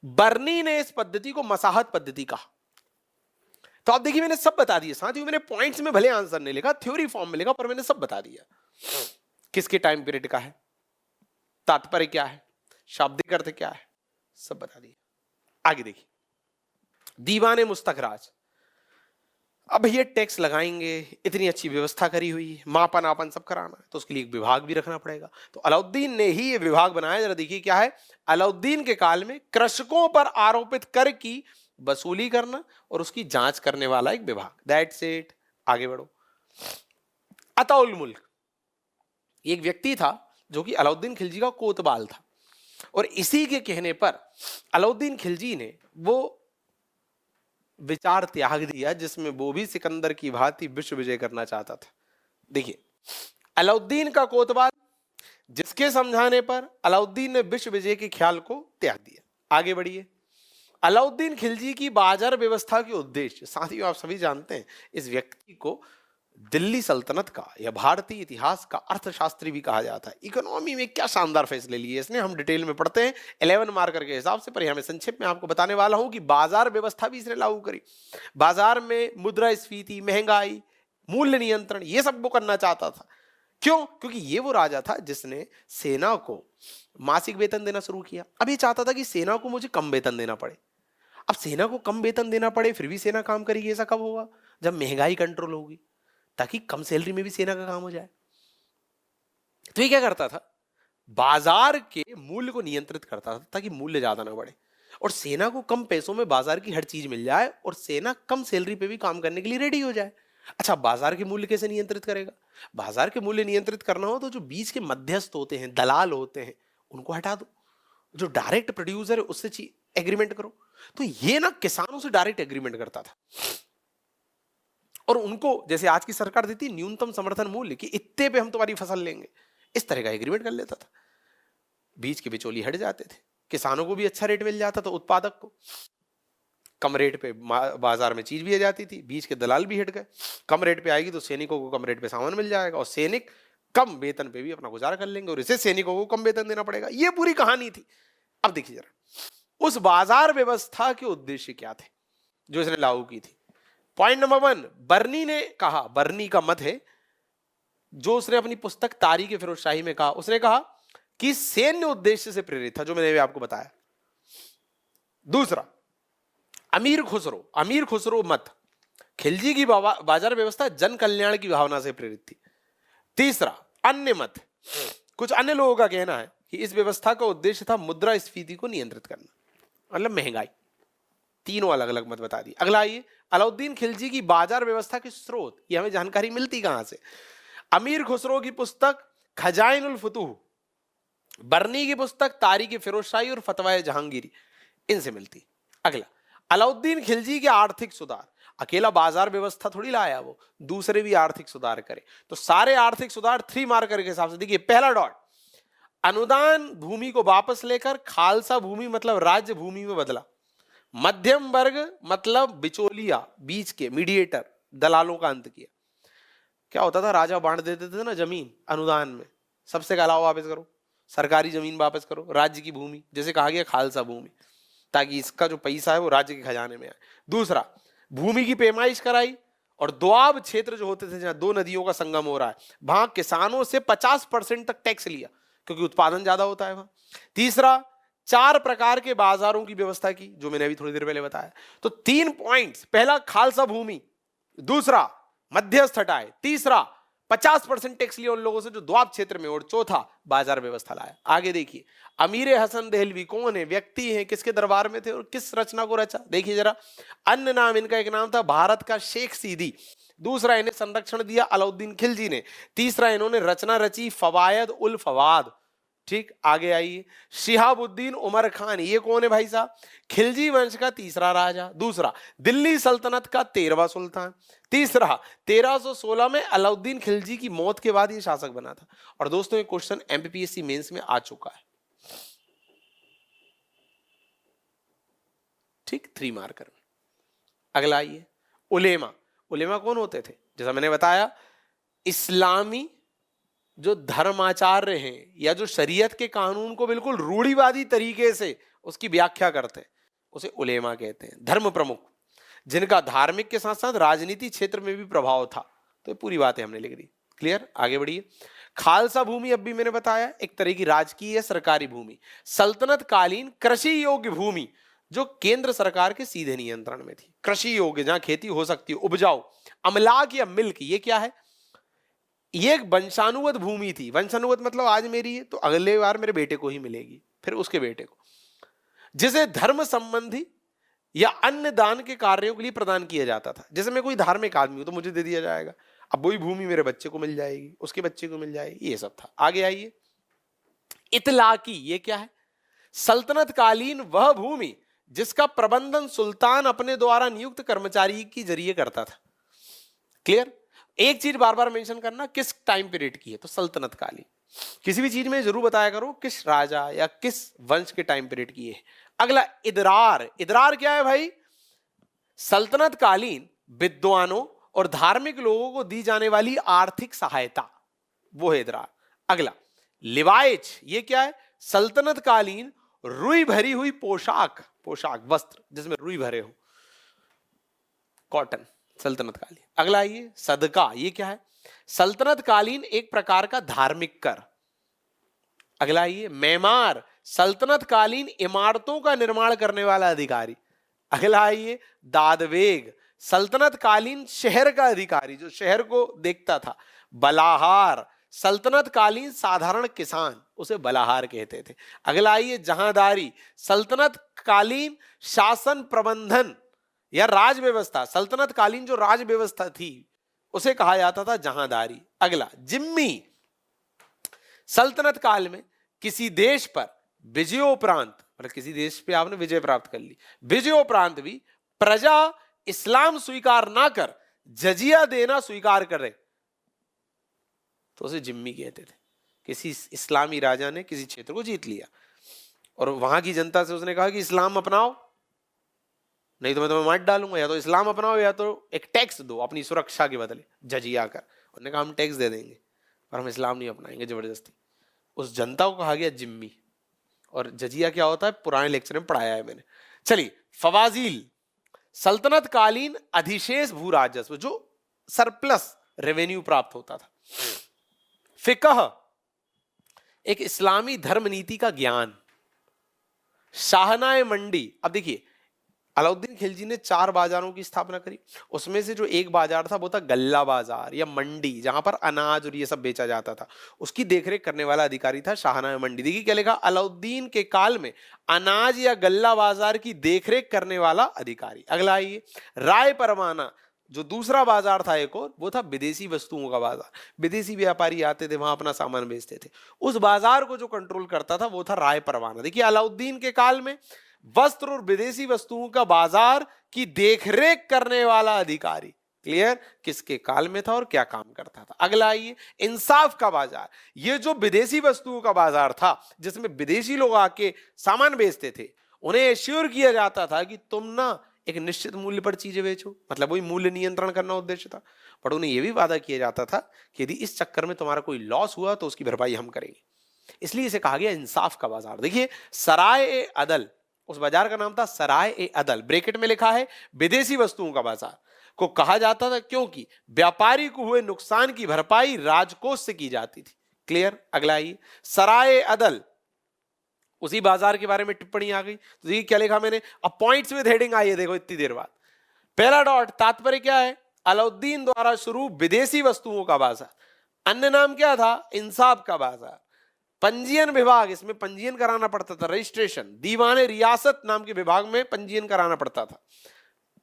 [SPEAKER 1] बर्नी ने इस पद्धति को मसाहत पद्धति कहा। तो आप देखिए, मैंने सब बता दिया साथियों। मैंने पॉइंट्स में भले आंसर नहीं लिखा, थ्योरी फॉर्म में लिखा, पर मैंने सब बता दिया। किसके टाइम पीरियड का है, तात्पर्य क्या है, शाब्दिक अर्थ क्या है, सब बता दिया। आगे देखिए, दीवाने मुस्तखराज। अब ये टैक्स लगाएंगे, इतनी अच्छी व्यवस्था करी हुई है, मापन आपन सब कराना है, तो उसके लिए एक विभाग भी रखना पड़ेगा। तो अलाउद्दीन ने ही ये विभाग बनाया। जरा देखिए क्या है। अलाउद्दीन के काल में कृषकों पर आरोपित कर की वसूली करना और उसकी जांच करने वाला एक विभाग। That's it. आगे बढ़ो। अताउल मुल्क, एक व्यक्ति था जो कि अलाउद्दीन खिलजी का कोतवाल था, और इसी के कहने पर अलाउद्दीन खिलजी ने वो विचार त्याग दिया जिसमें वो भी सिकंदर की भांति विश्व विजय करना चाहता था। देखिए, अलाउद्दीन का कोतवाल, जिसके समझाने पर अलाउद्दीन ने विश्व विजय के ख्याल को त्याग दिया। आगे बढ़िए। अलाउद्दीन खिलजी की बाजार व्यवस्था के उद्देश्य। साथियों, आप सभी जानते हैं इस व्यक्ति को दिल्ली सल्तनत का या भारतीय इतिहास का अर्थशास्त्री भी कहा जाता है। इकोनॉमी में क्या शानदार फैसले लिए इसने, हम डिटेल में पढ़ते हैं 11 मार्कर के हिसाब से, पर यहां मैं संक्षेप में आपको बताने वाला हूं कि बाजार व्यवस्था भी इसने लागू करी। बाजार में मुद्रास्फीति, महंगाई, मूल्य नियंत्रण, ये सब वो करना चाहता था। क्यों? क्योंकि ये वो राजा था जिसने सेना को मासिक वेतन देना शुरू किया। अब ये चाहता था कि सेना को मुझे कम वेतन देना पड़े। अब सेना को कम वेतन देना पड़े फिर भी सेना काम करेगी, ऐसा कब होगा? जब महंगाई कंट्रोल होगी, ताकि कम सैलरी में भी सेना का काम हो जाए। तो ये क्या करता था, बाजार के मूल्य को नियंत्रित करता था ताकि मूल्य ज्यादा ना बढ़े और सेना को कम पैसों में बाजार की हर चीज मिल जाए और सेना कम सैलरी पे भी काम करने के लिए रेडी हो जाए। अच्छा, बाजार के मूल्य कैसे नियंत्रित करेगा? बाजार के मूल्य नियंत्रित करना हो तो जो बीच के मध्यस्थ होते हैं, दलाल होते हैं, उनको हटा दो। जो डायरेक्ट प्रोड्यूसर है उससे एग्रीमेंट करो। तो ये ना किसानों से डायरेक्ट एग्रीमेंट करता था और उनको, जैसे आज की सरकार देती है न्यूनतम समर्थन मूल्य कि इतने पे हम तुम्हारी फसल लेंगे, इस तरह का एग्रीमेंट कर लेता था। बीच के बिचौली हट जाते थे, किसानों को भी अच्छा रेट मिल जाता था, उत्पादक को कम रेट पे बाजार में चीज भी आ जाती थी, बीच के दलाल भी हट गए। कम रेट पे आएगी तो सैनिकों को कम रेट पे सामान मिल जाएगा और सैनिक कम वेतन पे भी अपना गुजारा कर लेंगे और इसे सैनिकों को कम वेतन देना पड़ेगा। ये पूरी कहानी थी। अब देखिए जरा, उस बाजार व्यवस्था के उद्देश्य क्या थे जो इसने लागू की थी। पॉइंट नंबर 1, बर्नी ने कहा, बर्नी का मत है जो उसने अपनी पुस्तक तारीख फिरोजशाही में कहा, उसने कहा कि सैन्य उद्देश्य से प्रेरित था, जो मैंने भी आपको बताया। दूसरा, अमीर खुसरो मत, खिलजी की बाजार व्यवस्था जन कल्याण की भावना से प्रेरित थी। तीसरा, अन्य मत, कुछ अन्य लोगों का कहना है कि इस व्यवस्था का उद्देश्य था मुद्रास्फीति को नियंत्रित करना, मतलब महंगाई। तीनों अलग अलग मत बता दी। अगला आइए, अलाउद्दीन खिलजी की बाजार व्यवस्था के स्रोत, ये हमें जानकारी मिलती कहां से? अमीर खुसरो की पुस्तक खजाइन उल फुतूह, बर्नी की पुस्तक तारीख फिरोजशाही और फतवाए जहांगीरी, इनसे मिलती। अगला, अलाउद्दीन खिलजी के आर्थिक सुधार, अकेला बाजार व्यवस्था थोड़ी लाया वो, दूसरे भी आर्थिक सुधार करे। तो सारे आर्थिक सुधार 3 मार्कर के हिसाब से देखिए। पहला डॉट, अनुदान भूमि को वापस लेकर खालसा भूमि मतलब राज्य भूमि में बदला। मध्यम वर्ग मतलब बिचौलिया, बीच के मीडिएटर, दलालों का अंत किया। क्या होता था, राजा बांट देते थे ना जमीन अनुदान में, सबसे का अलावा वापस करो, सरकारी जमीन वापस करो, राज्य की भूमि, जैसे कहा गया खालसा भूमि, ताकि इसका जो पैसा है वो राज्य के खजाने में आए। दूसरा, भूमि की पैमाइश कराई, और दोआब क्षेत्र जो होते थे जहां 2 नदियों का संगम हो रहा है, वहां किसानों से 50% तक टैक्स लिया, क्योंकि उत्पादन ज्यादा होता है वहां। तीसरा, 4 प्रकार के बाजारों की व्यवस्था की, जो मैंने अभी थोड़ी देर पहले बताया। तो 3 पॉइंट्स, पहला खालसा भूमि, दूसरा मध्यस्थ हटाए, तीसरा 50% टैक्स लिया उन लोगों से जो द्वाब क्षेत्र में, और चौथा बाजार व्यवस्था लाया। आगे देखिए, अमीर हसन देहलवी कौन है, व्यक्ति है, किसके दरबार में थे और किस रचना को रचा? देखिए जरा, अन्य नाम इनका, एक नाम था भारत का शेख सीदी, दूसरा इन्हें संरक्षण दिया अलाउद्दीन खिलजी ने, तीसरा इन्होंने रचना रची फवायद उल फवाद। ठीक, आगे आइए, शिहाबुद्दीन उमर खान, ये कौन है भाई साहब? खिलजी वंश का तीसरा राजा, दूसरा दिल्ली सल्तनत का 13वां सुल्तान, तीसरा 1316 में अलाउद्दीन खिलजी की मौत के बाद ये शासक बना था। और दोस्तों, ये क्वेश्चन एमपीपीएससी मेंस में आ चुका है। ठीक, 3 मार्कर में। अगला आइए, उलेमा। उलेमा कौन होते थे? जैसा मैंने बताया, इस्लामी जो धर्माचार्य हैं, या जो शरीयत के कानून को बिल्कुल रूढ़िवादी तरीके से उसकी व्याख्या करते हैं, उसे उलेमा कहते हैं। धर्म प्रमुख, जिनका धार्मिक के साथ साथ राजनीति क्षेत्र में भी प्रभाव था। तो ये पूरी बातें हमने लिख दी। क्लियर, आगे बढ़िए। खालसा भूमि, अब भी मैंने बताया, एक तरह की राजकीय सरकारी भूमि। सल्तनत कालीन कृषि योग्य भूमि, जो केंद्र सरकार के सीधे नियंत्रण में थी, कृषि योग्य, जहां खेती हो सकती है, उपजाऊ। अमलाक या मिल्क, ये क्या है? ये एक वंशानुगत भूमि थी। वंशानुगत मतलब आज मेरी है तो अगले बार मेरे बेटे को ही मिलेगी, फिर उसके बेटे को, जिसे धर्म संबंधी या अन्य दान के कार्यों के लिए प्रदान किया जाता था। जैसे मैं कोई धार्मिक आदमी हूं तो मुझे दे दिया जाएगा, अब वही भूमि मेरे बच्चे को मिल जाएगी, उसके बच्चे को मिल जाएगी, ये सब था। आगे आइए, इतलाकी, ये क्या है? सल्तनत कालीन वह भूमि जिसका प्रबंधन सुल्तान अपने द्वारा नियुक्त कर्मचारी के जरिए करता था। क्लियर, एक चीज बार बार मेंशन करना, किस टाइम पीरियड की है? तो सल्तनत कालीन। किसी भी चीज में जरूर बताया करो किस राजा या किस वंश के टाइम पीरियड की है। अगला, इदरार। इदरार क्या है भाई? सल्तनत कालीन विद्वानों और धार्मिक लोगों को दी जाने वाली आर्थिक सहायता, वो है इदरार। अगला, लिवाइच, ये क्या है? सल्तनत कालीन रुई भरी हुई पोशाक, वस्त्र जिसमें रुई भरे हो, कॉटन, सल्तनत कालीन। अगला आइए, सदका, ये क्या है? सल्तनत कालीन एक प्रकार का धार्मिक कर। अगला आइए, मेमार, सल्तनत कालीन इमारतों का निर्माण करने वाला अधिकारी। अगला आइए, दादवेग, सल्तनत कालीन शहर का अधिकारी, जो शहर को देखता था। बलाहार, सल्तनत कालीन साधारण किसान, उसे बलाहार कहते थे। अगला आइए, जहांदारी, सल्तनत कालीन शासन प्रबंधन या राज व्यवस्था, सल्तनत कालीन जो राज व्यवस्था थी उसे कहा जाता था जहांदारी। अगला, जिम्मी, सल्तनत काल में किसी देश पर विजयोपरांत, मतलब किसी देश पे आपने विजय प्राप्त कर ली, विजयोपरांत भी प्रजा इस्लाम स्वीकार ना कर जजिया देना स्वीकार करे तो उसे जिम्मी कहते थे। किसी इस्लामी राजा ने किसी क्षेत्र को जीत लिया और वहां की जनता से उसने कहा कि इस्लाम अपनाओ, नहीं तो मैं तुम्हें मार डालूंगा, या तो इस्लाम अपनाओ या तो एक टैक्स दो अपनी सुरक्षा के बदले, जजिया कर। उन्होंने कहा हम टैक्स दे देंगे पर हम इस्लाम नहीं अपनाएंगे जबरदस्ती। उस जनता को कहा गया जिम्मी। और जजिया क्या होता है पुराने लेक्चर में पढ़ाया है मैंने। चलिए, फवाजील, सल्तनत कालीन अधिशेष भू राजस्व, जो सरप्लस रेवेन्यू प्राप्त होता था। फिकह, एक इस्लामी धर्म नीति का ज्ञान, शाहनाए मंडी। अब देखिए, अलाउद्दीन खिलजी ने 4 बाजारों की स्थापना करी। उसमें से जो एक बाजार था वो था गल्ला बाजार या मंडी, जहां पर अनाज और ये सब बेचा जाता था। उसकी देखरेख करने वाला अधिकारी था शाहनाए मंडी। देखिए क्या लिखा, अलाउद्दीन के काल में अनाज या गल्ला बाजार की देखरेख करने वाला अधिकारी। अगला आइए, राय परवाना, जो दूसरा बाजार था एक और, वो था विदेशी वस्तुओं का बाजार। विदेशी व्यापारी आते थे, वहां अपना सामान बेचते थे। उस बाजार को जो कंट्रोल करता था वो था राय परवाना। देखिए, अलाउद्दीन के काल में वस्त्र और विदेशी वस्तुओं का बाजार की देखरेख करने वाला अधिकारी। क्लियर, किसके काल में था और क्या काम करता था। अगला आइए, इंसाफ का बाजार। ये जो विदेशी वस्तुओं का बाजार था, जिसमें विदेशी लोग आके सामान बेचते थे, उन्हें एश्योर किया जाता था कि तुम ना एक निश्चित मूल्य पर चीजें बेचो, मतलब वही मूल्य नियंत्रण करना उद्देश्य था। पर उन्हें यह भी वादा किया जाता था कि यदि इस चक्कर में तुम्हारा कोई लॉस हुआ तो उसकी भरपाई हम करेंगे। इसलिए इसे कहा गया इंसाफ का बाजार। देखिए, सराय ए अदल, उस बाजार का नाम था सराय ए अदल, ब्रैकेट में लिखा है विदेशी वस्तुओं का बाजार को कहा जाता था, क्योंकि व्यापारी को हुए नुकसान की भरपाई राजकोष से की जाती थी। क्लियर। अगला आइए, सराय ए अदल, उसी बाजार के बारे में टिप्पणी आ गई। तो देखिए क्या लिखा मैंने, अब पॉइंट्स विद हेडिंग आई है, देखो इतनी देर बाद। पहला डॉट, तात्पर्य क्या है, अलाउद्दीन द्वारा शुरू विदेशी वस्तुओं का बाजार। अन्य नाम क्या था, इंसाफ का बाजार। पंजीयन विभाग, इसमें पंजीयन कराना पड़ता था, रजिस्ट्रेशन। दीवाने रियासत नाम के विभाग में पंजीयन कराना पड़ता था,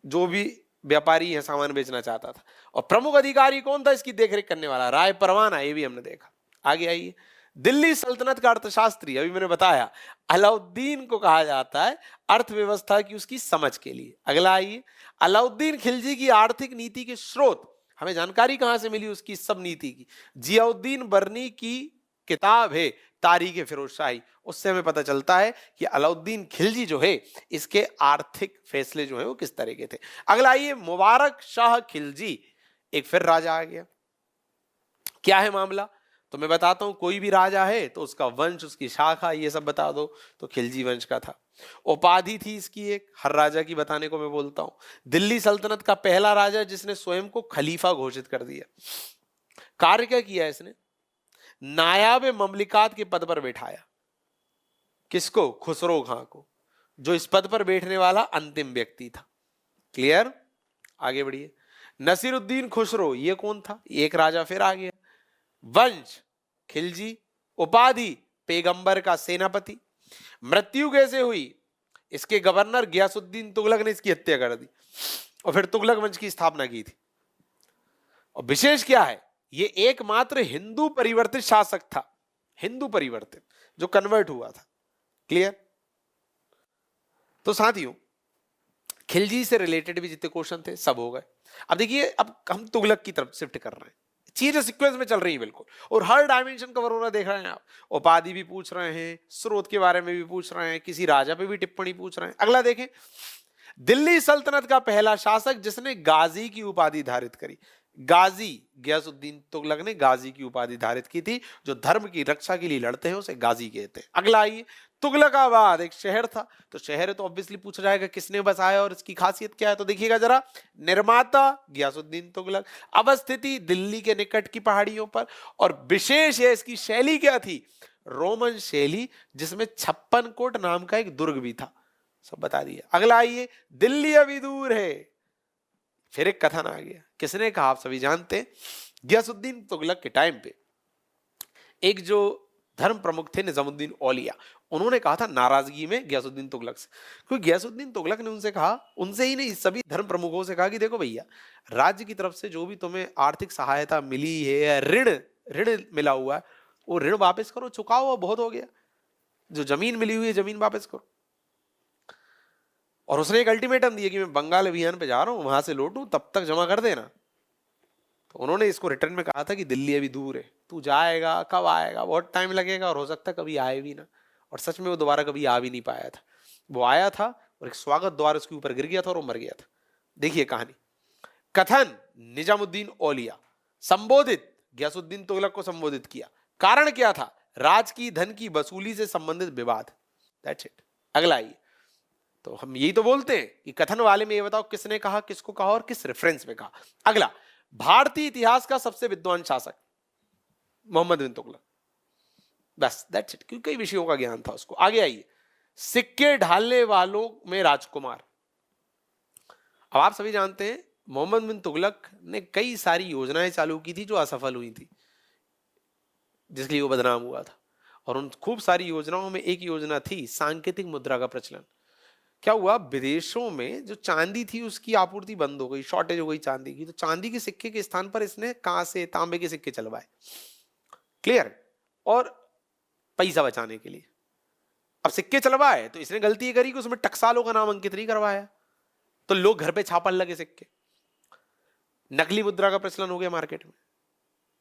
[SPEAKER 1] जो भी व्यापारी है सामान बेचना चाहता था। और प्रमुख अधिकारी कौन था इसकी देखरेख करने वाला, राय परवाना, ये भी हमने देखा। आगे आइए, दिल्ली सल्तनत का अर्थशास्त्री, अभी मैंने बताया अलाउद्दीन को कहा जाता है अर्थव्यवस्था की उसकी समझ के लिए। अगला आइए, अलाउद्दीन खिलजी की आर्थिक नीति के स्रोत, हमें जानकारी कहां से मिली उसकी सब नीति की, जियाउद्दीन बर्नी की किताब है तारीख फिरोजशाही, उससे हमें पता चलता है कि अलाउद्दीन खिलजी जो है इसके आर्थिक फैसले जो है वो किस तरह के थे। अगला आइए, मुबारक शाह खिलजी, एक फिर राजा आ गया। क्या है मामला, तो मैं बताता हूं, कोई भी राजा है तो उसका वंश, उसकी शाखा, ये सब बता दो, तो खिलजी वंश का था। उपाधि थी इसकी एक, हर राजा की बताने को मैं बोलता हूं। दिल्ली सल्तनत का पहला राजा जिसने स्वयं को खलीफा घोषित कर दिया। कार्य क्या किया इसने, नायाब ममलिकात के पद पर बैठाया। किसको, खुसरो खां को, जो इस पद पर बैठने वाला अंतिम व्यक्ति था। क्लियर। आगे बढ़िए, नसीरुद्दीन खुसरो, ये कौन था, एक राजा फिर आ गया। वंश खिलजी, उपाधि पैगंबर का सेनापति। मृत्यु कैसे हुई, इसके गवर्नर गयासुद्दीन तुगलक ने इसकी हत्या कर दी और फिर तुगलक वंश की स्थापना की थी। और विशेष क्या है, ये एकमात्र हिंदू परिवर्तित शासक था, हिंदू परिवर्तित, जो कन्वर्ट हुआ था। क्लियर। तो साथियों, खिलजी से रिलेटेड भी जितने क्वेश्चन थे सब हो गए। अब देखिए, अब हम तुगलक की तरफ शिफ्ट कर रहे हैं, चीजें सीक्वेंस में चल रही है बिल्कुल, और हर डायमेंशन कवर हो रहा है, देख रहे हैं आप। उपाधि भी पूछ रहे हैं, स्रोत के बारे में भी पूछ रहे हैं, किसी राजा पे भी टिप्पणी पूछ रहे हैं। अगला देखें, दिल्ली सल्तनत का पहला शासक जिसने गाजी की उपाधि धारित करी। गाजी, गयासुद्दीन तुगलक ने गाजी की उपाधि धारित की थी, जो धर्म की रक्षा के लिए लड़ते हैं उसे गाजी कहते हैं। अगला आइए, तुगलकाबाद एक शहर था, तो शहर तो ऑब्वियसली पूछा जाएगा किसने बसाया और इसकी खासियत क्या है, तो देखिएगा जरा, निर्माता गयासुद्दीन तुगलक, अवस्थिति दिल्ली के निकट की पहाड़ियों पर, और विशेष है इसकी शैली क्या थी, रोमन शैली, जिसमें 56 कोट नाम का एक दुर्ग भी था, सब बता दिया। अगला आइए, दिल्ली अभी दूर है, फिर एक कथन आ गया, किसने कहा, आप सभी जानते हैं, गयासुद्दीन तुगलक के टाइम पे एक जो धर्म प्रमुख थे निजामुद्दीन औलिया, उन्होंने कहा था नाराजगी में गयासुद्दीन तुगलक से, क्योंकि गयासुद्दीन तुगलक ने उनसे कहा, उनसे ही नहीं सभी धर्म प्रमुखों से कहा कि देखो भैया, राज्य की तरफ से जो भी तुम्हें आर्थिक सहायता मिली है, ऋण ऋण मिला हुआ है, वो ऋण वापस करो, चुकाओ, बहुत हो गया। जो जमीन मिली हुई है जमीन वापस करो। और उसने एक अल्टीमेटम दिया कि मैं बंगाल अभियान पे जा रहा हूं, वहां से लौटूं तब तक जमा कर देना। तो उन्होंने इसको रिटर्न में कहा था कि दिल्ली अभी दूर है, तू जाएगा, कब आएगा, बहुत टाइम लगेगा, और हो सकता है कभी आए भी ना। और सच में वो दोबारा कभी आ भी नहीं पाया था। वो आया था और एक स्वागत द्वार उसके ऊपर गिर गया था और वो मर गया था। देखिए कहानी। कथन, निजामुद्दीन औलिया संबोधित, गयासुद्दीन तुगलक को संबोधित किया। कारण क्या था, राज की धन की वसूली से संबंधित विवाद। That's it. अगला आइए, तो हम यही तो बोलते हैं कि कथन वाले में ये बताओ किसने कहा, किसको कहा और किस रेफरेंस में कहा। अगला, भारतीय इतिहास का सबसे विद्वान शासक मोहम्मद बिन तुगलक। बस दैट्स इट, क्योंकि कई विषयों का ज्ञान था उसको। आगे आइए, सिक्के ढालने वालों में राजकुमार। अब आप सभी जानते हैं मोहम्मद बिन तुगलक ने कई सारी योजनाएं चालू की थी जो असफल हुई थी, जिसके लिए वो बदनाम हुआ था। और उन खूब सारी योजनाओं में एक योजना थी सांकेतिक मुद्रा का प्रचलन। क्या हुआ, विदेशों में जो चांदी थी उसकी आपूर्ति बंद हो गई, शॉर्टेज हो गई चांदी की, तो चांदी के सिक्के के स्थान पर इसने कांसे तांबे के सिक्के चलवाए, क्लियर, और पैसा बचाने के लिए। अब सिक्के चलवाए तो इसने गलती करी कि उसमें टकसालों का नाम अंकित नहीं करवाया, तो लोग घर पे छापन लगे सिक्के, नकली मुद्रा का प्रचलन हो गया मार्केट में।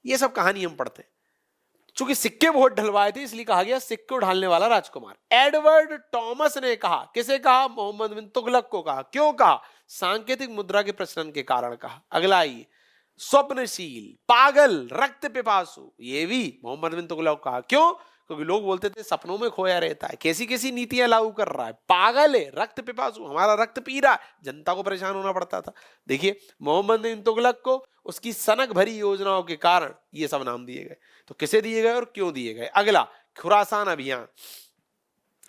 [SPEAKER 1] ये सब कहानी हम पढ़ते हैं। चूंकि सिक्के बहुत ढलवाए थे इसलिए कहा गया सिक्के ढालने वाला राजकुमार। एडवर्ड टॉमस ने कहा, किसे कहा, मोहम्मद बिन तुगलक को कहा। क्यों कहा, सांकेतिक मुद्रा के प्रचलन के कारण कहा। अगला आइए, स्वप्नशील, पागल, रक्त पिपासु, ये भी मोहम्मद बिन तुगलक कहा। क्यों, क्योंकि लोग बोलते थे सपनों में खोया रहता है, कैसी कैसी नीतियां लागू कर रहा है, पागल है, रक्त पिपासु, हमारा रक्त पी रहा है, जनता को परेशान होना पड़ता था। देखिए मोहम्मद बिन तुगलक को उसकी सनक भरी योजनाओं के कारण ये सब नाम दिए गए। तो किसे दिए गए और क्यों दिए गए। अगला, खुरासान अभियान।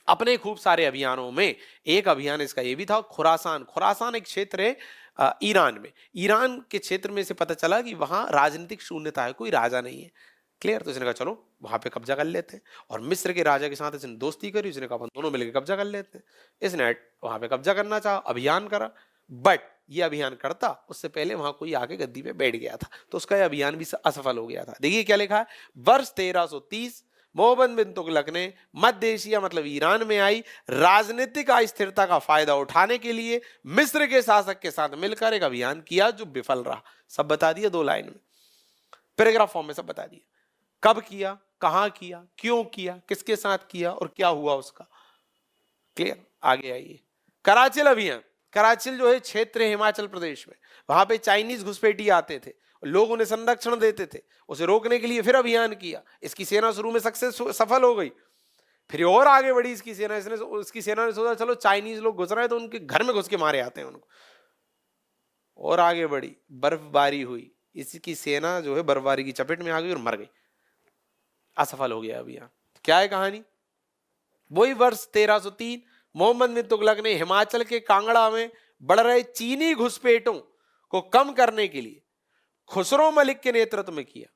[SPEAKER 1] अपने खूब सारे अभियानों में एक अभियान इसका ये भी था, खुरासान। खुरासान एक क्षेत्र है ईरान में। ईरान के क्षेत्र में से पता चला कि वहां राजनीतिक शून्यता है, कोई राजा नहीं है, क्लियर। तो इसने कहा चलो वहां पे कब्जा कर लेते हैं, और मिस्र के राजा के साथ इसने दोस्ती करी, उसने कहा दोनों मिलकर कब्जा कर लेते हैं। इसने वहां पे कब्जा करना चाहा, अभियान करा, बट ये अभियान करता उससे पहले वहां कोई आके गद्दी पे बैठ गया था, तो उसका यह अभियान भी असफल हो गया था। देखिए क्या लिखा है, वर्ष 1330 मोहम्मद बिन तुगलक ने मध्य एशिया मतलब ईरान में आई राजनीतिक अस्थिरता का फायदा उठाने के लिए मिस्र के शासक के साथ मिलकर एक अभियान किया जो विफल रहा। सब बता दिया 2 लाइन में, पैराग्राफ फॉर्म में सब बता दिया। कब किया, कहां किया, क्यों किया, किसके साथ किया और क्या हुआ उसका, क्लियर। आगे आइए, कराचिल अभियान। कराचिल जो है क्षेत्र है हिमाचल प्रदेश में, वहां पे चाइनीज घुसपैठी आते थे, लोग उन्हें संरक्षण देते थे, उसे रोकने के लिए फिर अभियान किया। इसकी सेना शुरू में सफल हो गई, फिर और आगे बढ़ी इसकी सेना। इसकी सेना ने सोचा चलो चाइनीज लोग घुस रहे हैं तो उनके घर में घुस के मारे आते हैं उनको, और आगे बढ़ी, बर्फबारी हुई, इसकी सेना जो है बर्फबारी की चपेट में आ गई और मर गई, असफल हो गया अभियान। क्या है कहानी, वही वर्ष 1303 मोहम्मद बिन तुगलक ने हिमाचल के कांगड़ा में बढ़ रहे चीनी घुसपैठों को कम करने के लिए खुसरो मलिक के नेतृत्व में किया।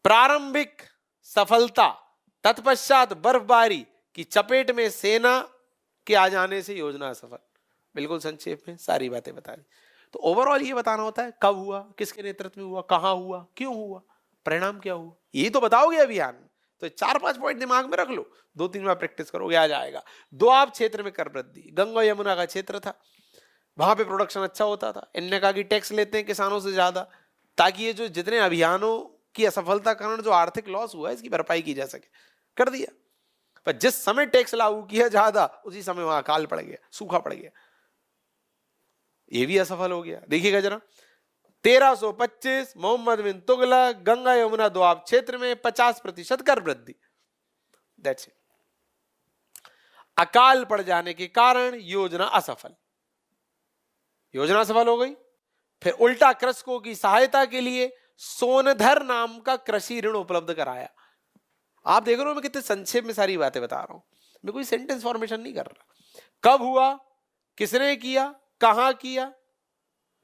[SPEAKER 1] प्रारंभिक सफलता, तत्पश्चात बर्फबारी की चपेट में सेना के आ जाने से योजना असफल। बिल्कुल संक्षेप में सारी बातें बता दी। तो ओवरऑल ये बताना होता है कब हुआ, किसके नेतृत्व में हुआ, कहां हुआ, क्यों हुआ, परिणाम क्या हुआ, यही तो बताओगे अभियान में। तो 4-5 पॉइंट दिमाग में रख लो, 2-3 बार प्रैक्टिस करोगे आ जाएगा। दोआब क्षेत्र में कर वृद्धि, गंगा यमुना का क्षेत्र था, वहां पे प्रोडक्शन अच्छा होता था। इनने कहा कि टैक्स लेते हैं किसानों से ज्यादा, ताकि ये जो जितने अभियानों की असफलता कारण जो आर्थिक लॉस हुआ है इसकी भरपाई की जा सके, कर दिया। पर जिस समय टैक्स लागू किया ज्यादा उसी समय वहां अकाल पड़ गया, सूखा पड़ गया, ये भी असफल हो गया। देखिएगा जरा, 1325 मोहम्मद बिन तुगलक गंगा यमुना दोआब क्षेत्र में 50% कर वृद्धि, दैट्स इट। अकाल पड़ जाने के कारण योजना असफल, योजना सफल हो गई। फिर उल्टा कृषकों की सहायता के लिए सोनधर नाम का कृषि ऋण उपलब्ध कराया। आप देख रहे हो मैं कितने संक्षेप में सारी बातें बता रहा हूं, मैं कोई सेंटेंस फॉर्मेशन नहीं कर रहा। कब हुआ, किसने किया, कहां किया,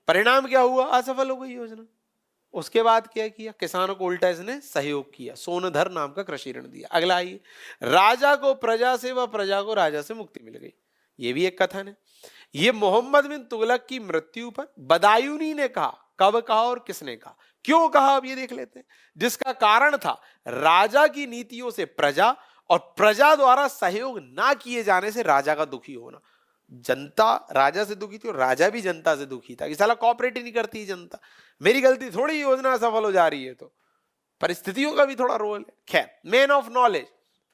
[SPEAKER 1] परिणाम क्या हुआ, असफल हो गई योजना। उसके बाद क्या किया, किसानों को उल्टा इसने सहयोग किया, सोनधर नाम का कृषि ऋण दिया। अगला आइए, राजा को प्रजा से व प्रजा को राजा से मुक्ति मिल गई, ये भी एक कथन है। ये मोहम्मद बिन तुगलक की मृत्यु पर बदायूनी ने कहा, कब कहा और किसने कहा, क्यों कहा, अब ये देख लेते हैं। जिसका कारण था राजा की नीतियों से प्रजा और प्रजा द्वारा सहयोग ना किए जाने से राजा का दुखी होना। जनता राजा से दुखी थी और राजा भी जनता से दुखी था कि साला कॉपरेट ही नहीं करती जनता, मेरी गलती थोड़ी योजना सफल हो जा रही है, तो परिस्थितियों का भी थोड़ा रोल है। खैर, मैन ऑफ नॉलेज,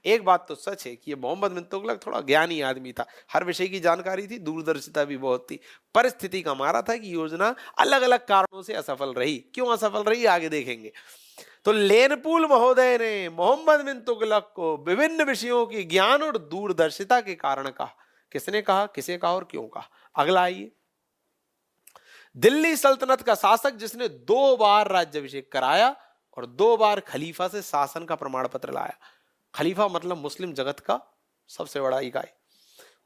[SPEAKER 1] एक बात तो सच है कि ये मोहम्मद बिन तुगलक थोड़ा ज्ञानी आदमी था, हर विषय की जानकारी थी, दूरदर्शिता भी बहुत थी। परिस्थिति का मारा था कि योजना अलग अलग कारणों से असफल रही। क्यों असफल रही आगे देखेंगे। तो लेनपुल महोदय ने मोहम्मद बिन तुगलक को विभिन्न विषयों की ज्ञान और दूरदर्शिता के कारण कहा। किसने कहा, किसे कहा और क्यों कहा। अगला आइए, दिल्ली सल्तनत का शासक जिसने 2 बार राज्याभिषेक कराया और 2 बार खलीफा से शासन का प्रमाण पत्र लाया। खलीफा मतलब मुस्लिम जगत का सबसे बड़ा इकाई,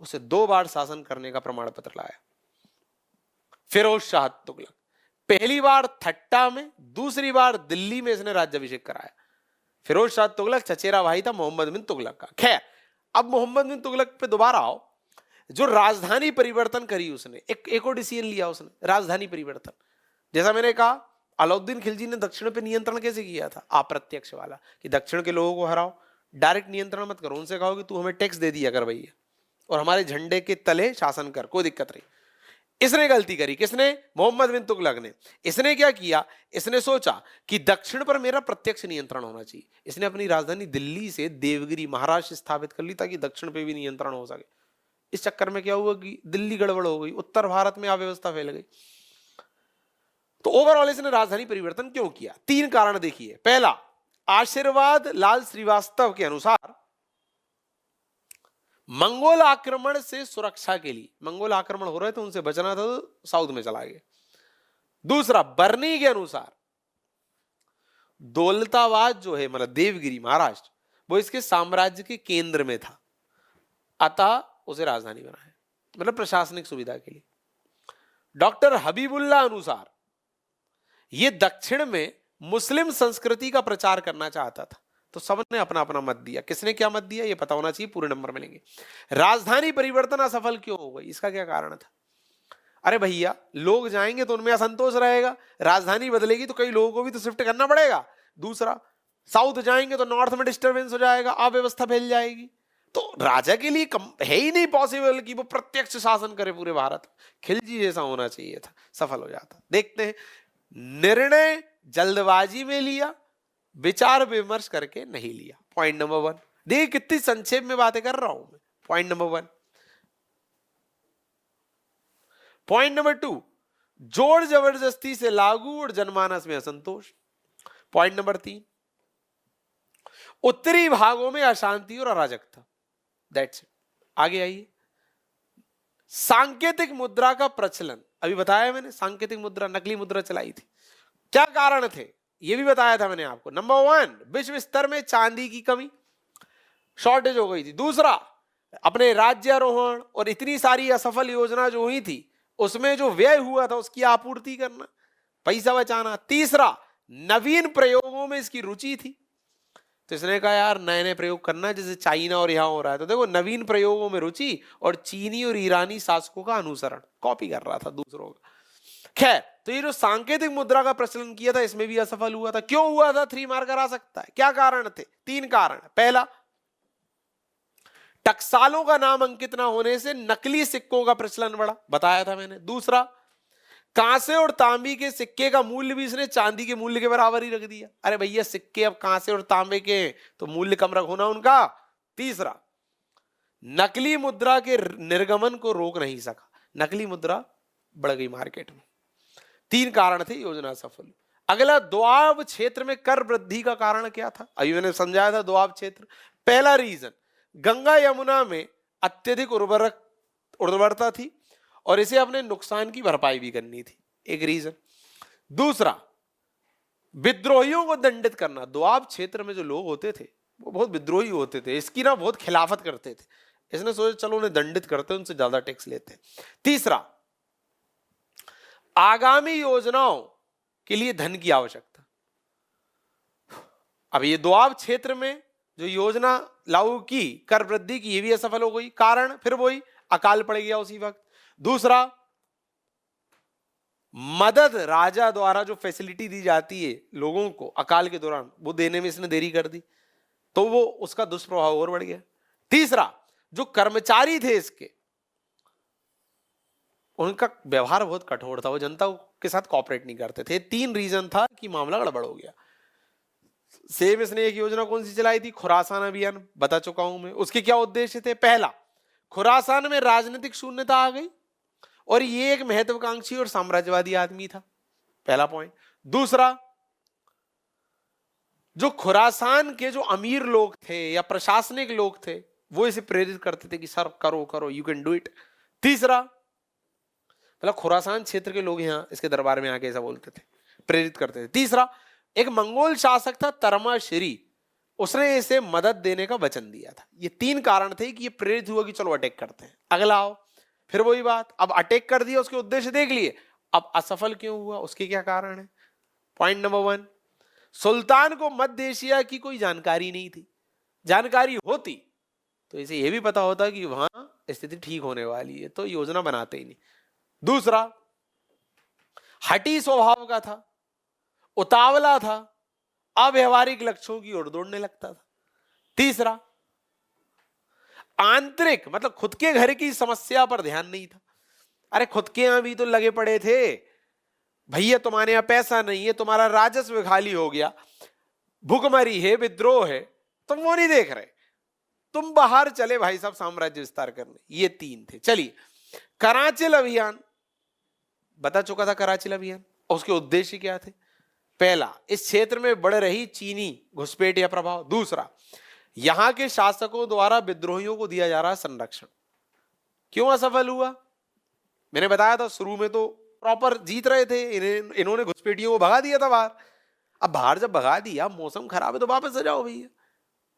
[SPEAKER 1] उसे 2 बार शासन करने का प्रमाण पत्र लाया। फिरोज शाह तुगलक, पहली बार ठट्टा में, दूसरी बार दिल्ली में इसने राज्याभिषेक कराया। फिरोज शाह तुगलक चचेरा भाई था मोहम्मद बिन तुगलक का। खैर, अब मोहम्मद बिन तुगलक पे दोबारा आओ। जो राजधानी परिवर्तन करी उसने, एक और डिसीजन लिया उसने, राजधानी परिवर्तन। जैसा मैंने कहा, अलाउद्दीन खिलजी ने दक्षिण पे नियंत्रण कैसे किया था? अप्रत्यक्ष वाला, कि दक्षिण के लोगों को हराओ, डायरेक्ट नियंत्रण मत करो, उनसे कहो कि तू हमें टैक्स दे दिया कर भैया और हमारे झंडे के तले शासन कर, कोई दिक्कत नहीं। इसने गलती करी, किसने? मोहम्मद बिन तुगलक ने। इसने क्या किया? इसने सोचा कि दक्षिण पर मेरा प्रत्यक्ष नियंत्रण होना चाहिए। इसने अपनी राजधानी दिल्ली से देवगिरी महाराष्ट्र स्थापित कर ली ताकि दक्षिण पे भी नियंत्रण हो सके। इस चक्कर में क्या हुआ कि दिल्ली गड़बड़ हो गई, उत्तर भारत में अव्यवस्था फैल गई। तो ओवरऑल इसने राजधानी परिवर्तन क्यों किया? 3 कारण देखिए। पहला, आशीर्वाद लाल श्रीवास्तव के अनुसार मंगोल आक्रमण से सुरक्षा के लिए, मंगोल आक्रमण हो रहे थे, उनसे बचना था तो साउथ में चला गया। दूसरा, बर्नी के अनुसार दौलताबाद जो है, मतलब देवगिरी महाराष्ट्र, वो इसके साम्राज्य के केंद्र में था, अतः उसे राजधानी बनाया, मतलब प्रशासनिक सुविधा के लिए। डॉक्टर हबीबुल्लाह अनुसार यह दक्षिण में मुस्लिम संस्कृति का प्रचार करना चाहता था, तो सबने अपना अपना मत दिया। किसने क्या मत दिया ये पता होना चाहिए, पूरे नंबर मिलेंगे। राजधानी परिवर्तन असफल क्यों हो गई, इसका क्या कारण था? अरे भैया, लोग जाएंगे तो उनमें असंतोष रहेगा, राजधानी बदलेगी तो कई लोगों को भी तो शिफ्ट करना पड़ेगा। दूसरा, साउथ जाएंगे तो नॉर्थ में डिस्टर्बेंस हो जाएगा, अव्यवस्था फैल जाएगी। तो राजा के लिए है ही नहीं पॉसिबल कि वो प्रत्यक्ष शासन करे पूरे भारत। खिलजी जैसा होना चाहिए था, सफल हो जाता। देखते हैं, निर्णय जल्दबाजी में लिया, विचार विमर्श करके नहीं लिया। पॉइंट नंबर 1, देखिए कितनी संक्षेप में बातें कर रहा हूं मैं। Point number 1। पॉइंट नंबर 2, जोर जबरदस्ती से लागू और जनमानस में असंतोष। पॉइंट नंबर 3, उत्तरी भागों में अशांति और अराजकता। That's it. आगे आइए, सांकेतिक मुद्रा का प्रचलन। अभी बताया मैंने, सांकेतिक मुद्रा, नकली मुद्रा चलाई थी। क्या कारण थे ये भी बताया था मैंने आपको। नंबर 1, विश्व स्तर में चांदी की कमी, शॉर्टेज हो गई थी। दूसरा, अपने राज्यारोहण और इतनी सारी असफल योजना जो हुई थी उसमें जो व्यय हुआ था उसकी आपूर्ति करना, पैसा बचाना। तीसरा, नवीन प्रयोगों में इसकी रुचि थी, तो इसने कहा यार नए नए प्रयोग करना, जैसे चाइना और यहां हो रहा है। तो देखो, नवीन प्रयोगों में रुचि और चीनी और ईरानी शासकों का अनुसरण, कॉपी कर रहा था दूसरों का। खैर, तो ये जो सांकेतिक मुद्रा का प्रचलन किया था इसमें भी असफल हुआ था। क्यों हुआ था? 3 मार्कर आ सकता है। क्या कारण थे? 3 कारण। पहला, टकसालों का नाम अंकित ना होने से नकली सिक्कों का प्रचलन बढ़ा, बताया था मैंने। दूसरा, कांसे और तांबे के सिक्के का मूल्य भी इसने चांदी के मूल्य के बराबर ही रख दिया। अरे भैया, सिक्के अब कांसे और तांबे के हैं तो मूल्य कम रखो ना उनका। तीसरा, नकली मुद्रा के निर्गमन को रोक नहीं सका, नकली मुद्रा बढ़ गई मार्केट में। 3 कारण थे, योजना सफल। अगला, दोआब क्षेत्र में कर वृद्धि का कारण क्या था? अभी मैंने समझाया था दोआब क्षेत्र। पहला रीजन, गंगा यमुना में अत्यधिक उर्वरता थी और इसे अपने नुकसान की भरपाई भी करनी थी, एक रीजन। दूसरा, विद्रोहियों को दंडित करना। दोआब क्षेत्र में जो लोग होते थे वो बहुत विद्रोही होते थे, इसकी ना बहुत खिलाफत करते थे। इसने सोचा चलो उन्हें दंडित करते, उनसे ज्यादा टैक्स लेते। तीसरा, आगामी योजनाओं के लिए धन की आवश्यकता। अब ये दोआब क्षेत्र में जो योजना लागू की कर वृद्धि की, ये भी असफल हो गई। कारण फिर वही, अकाल पड़ गया उसी वक्त। दूसरा, मदद राजा द्वारा जो फैसिलिटी दी जाती है लोगों को अकाल के दौरान, वो देने में इसने देरी कर दी, तो वो उसका दुष्प्रभाव और बढ़ गया। तीसरा, जो कर्मचारी थे इसके, उनका व्यवहार बहुत कठोर था, वो जनता के साथ कॉपरेट नहीं करते थे। 3 रीजन था कि मामला गड़बड़ हो गया। सेम इसने एक योजना कौन सी चलाई थी? खुरासान अभियान, बता चुका हूं मैं। उसके क्या उद्देश्य थे? पहला, खुरासान में राजनीतिक शून्यता आ गई और ये एक महत्वाकांक्षी और साम्राज्यवादी आदमी था, पहला पॉइंट। दूसरा, जो खुरासान के जो अमीर लोग थे या प्रशासनिक लोग थे वो इसे प्रेरित करते थे कि सर करो करो, यू कैन डू इट। तीसरा, मतलब खुरासान क्षेत्र के लोग यहां इसके दरबार में आके ऐसा बोलते थे, प्रेरित करते थे। तीसरा, एक मंगोल शासक था तरमाशिरी, उसने इसे मदद देने का वचन दिया था। ये 3 कारण थे कि ये प्रेरित हुआ कि चलो अटैक करते हैं। अगला आओ, फिर वही बात, अब अटैक कर दिया, उसके उद्देश्य देख लिए, अब असफल क्यों हुआ, उसके क्या कारण है। पॉइंट नंबर 1, सुल्तान को मध्य एशिया की कोई जानकारी नहीं थी। जानकारी होती तो इसे यह भी पता होता कि वहां स्थिति ठीक होने वाली है, तो योजना बनाते ही नहीं। दूसरा, हठी स्वभाव का था, उतावला था, अव्यवहारिक लक्ष्यों की ओर दौड़ने लगता था। तीसरा, आंतरिक मतलब खुद के घर की समस्या पर ध्यान नहीं था। अरे खुद के यहां भी तो लगे पड़े थे, भैया तुम्हारे यहां पैसा नहीं है, तुम्हारा राजस्व खाली हो गया, भूखमरी है, विद्रोह है, तुम वो नहीं देख रहे, तुम बाहर चले भाई साहब साम्राज्य विस्तार करने। ये 3 थे। चलिए, कराचिल अभियान बता चुका था, कराचिल अभियान और उसके उद्देश्य क्या थे। पहला, इस क्षेत्र में बढ़ रही चीनी घुसपैठ या प्रभाव। दूसरा, यहां के शासकों द्वारा विद्रोहियों को दिया जा रहा संरक्षण। क्यों असफल हुआ, मैंने बताया था शुरू में तो प्रॉपर जीत रहे थे, इन्होंने घुसपैठियों को भगा दिया था बाहर। अब बाहर जब भगा दिया, मौसम खराब है तो वापस आ जाओ भैया,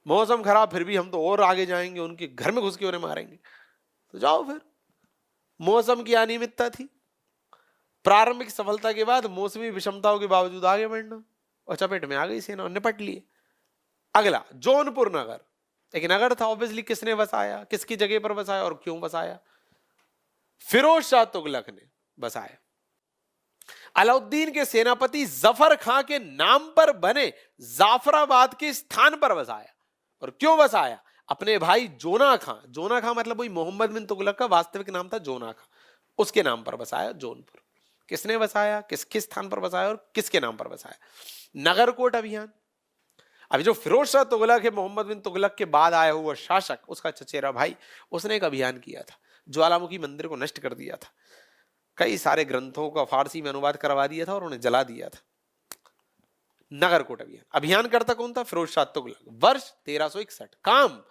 [SPEAKER 1] मौसम खराब फिर भी हम तो और आगे जाएंगे, उनके घर में घुस के उन्हें मारेंगे, तो जाओ फिर। मौसम की अनियमितता थी, प्रारंभिक सफलता के बाद मौसमी विषमताओं के बावजूद आगे बढ़ना, और चपेट में आ गई सेना, निपट लिए। अगला, जौनपुर नगर, एक नगर था ऑब्वियसली, किसने बसाया, किसकी जगह पर बसाया और क्यों बसाया, फिरोज शाह तुगलक ने बसाया। अलाउद्दीन के सेनापति जफर खां के नाम पर बने जाफराबाद के स्थान पर बसाया, और क्यों बसाया, अपने भाई जोना खां, जोना खां मतलब वही मोहम्मद बिन तुगलक का वास्तविक नाम था जोना खां, उसके नाम पर बसाया जौनपुर। किसने बसाया, किसके स्थान पर बसाया और किसके नाम पर बसाया। नगरकोट अभियान, अभी जो फिरोज शाह तुगलक है, मोहम्मद बिन तुगलक के बाद आया हुआ शासक, उसका चचेरा भाई, उसने एक अभियान किया था, ज्वालामुखी मंदिर को नष्ट कर दिया था, कई सारे ग्रंथों का फारसी में अनुवाद करवा दिया था और उन्हें जला दिया था। नगरकोट अभियान, अभियान करता कौन था, फिरोज शाह तुगलक। वर्ष 1361, काम,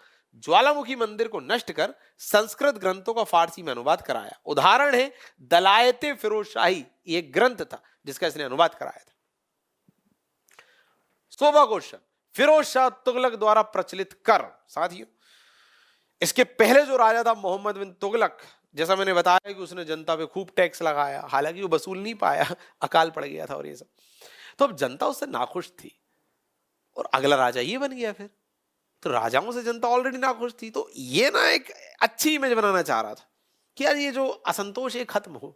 [SPEAKER 1] ज्वालामुखी मंदिर को नष्ट कर संस्कृत ग्रंथों का फारसी में अनुवाद कराया। उदाहरण है दलायते फिरोज शाही, ये ग्रंथ था जिसका इसने अनुवाद कराया था। 100वां क्वेश्चन, फिरोज शाह तुगलक द्वारा प्रचलित कर। साथियों, इसके पहले जो राजा था मोहम्मद बिन तुगलक, जैसा मैंने बताया कि उसने जनता पे खूब टैक्स लगाया, हालांकि वो वसूल नहीं पाया, अकाल पड़ गया था और ये सब, तो अब जनता उससे नाखुश थी और अगला राजा ये बन गया। फिर तो राजाओं से जनता ऑलरेडी नाखुश थी, तो ये ना एक अच्छी इमेज बनाना चाह रहा था कि यार ये जो असंतोष है खत्म हो।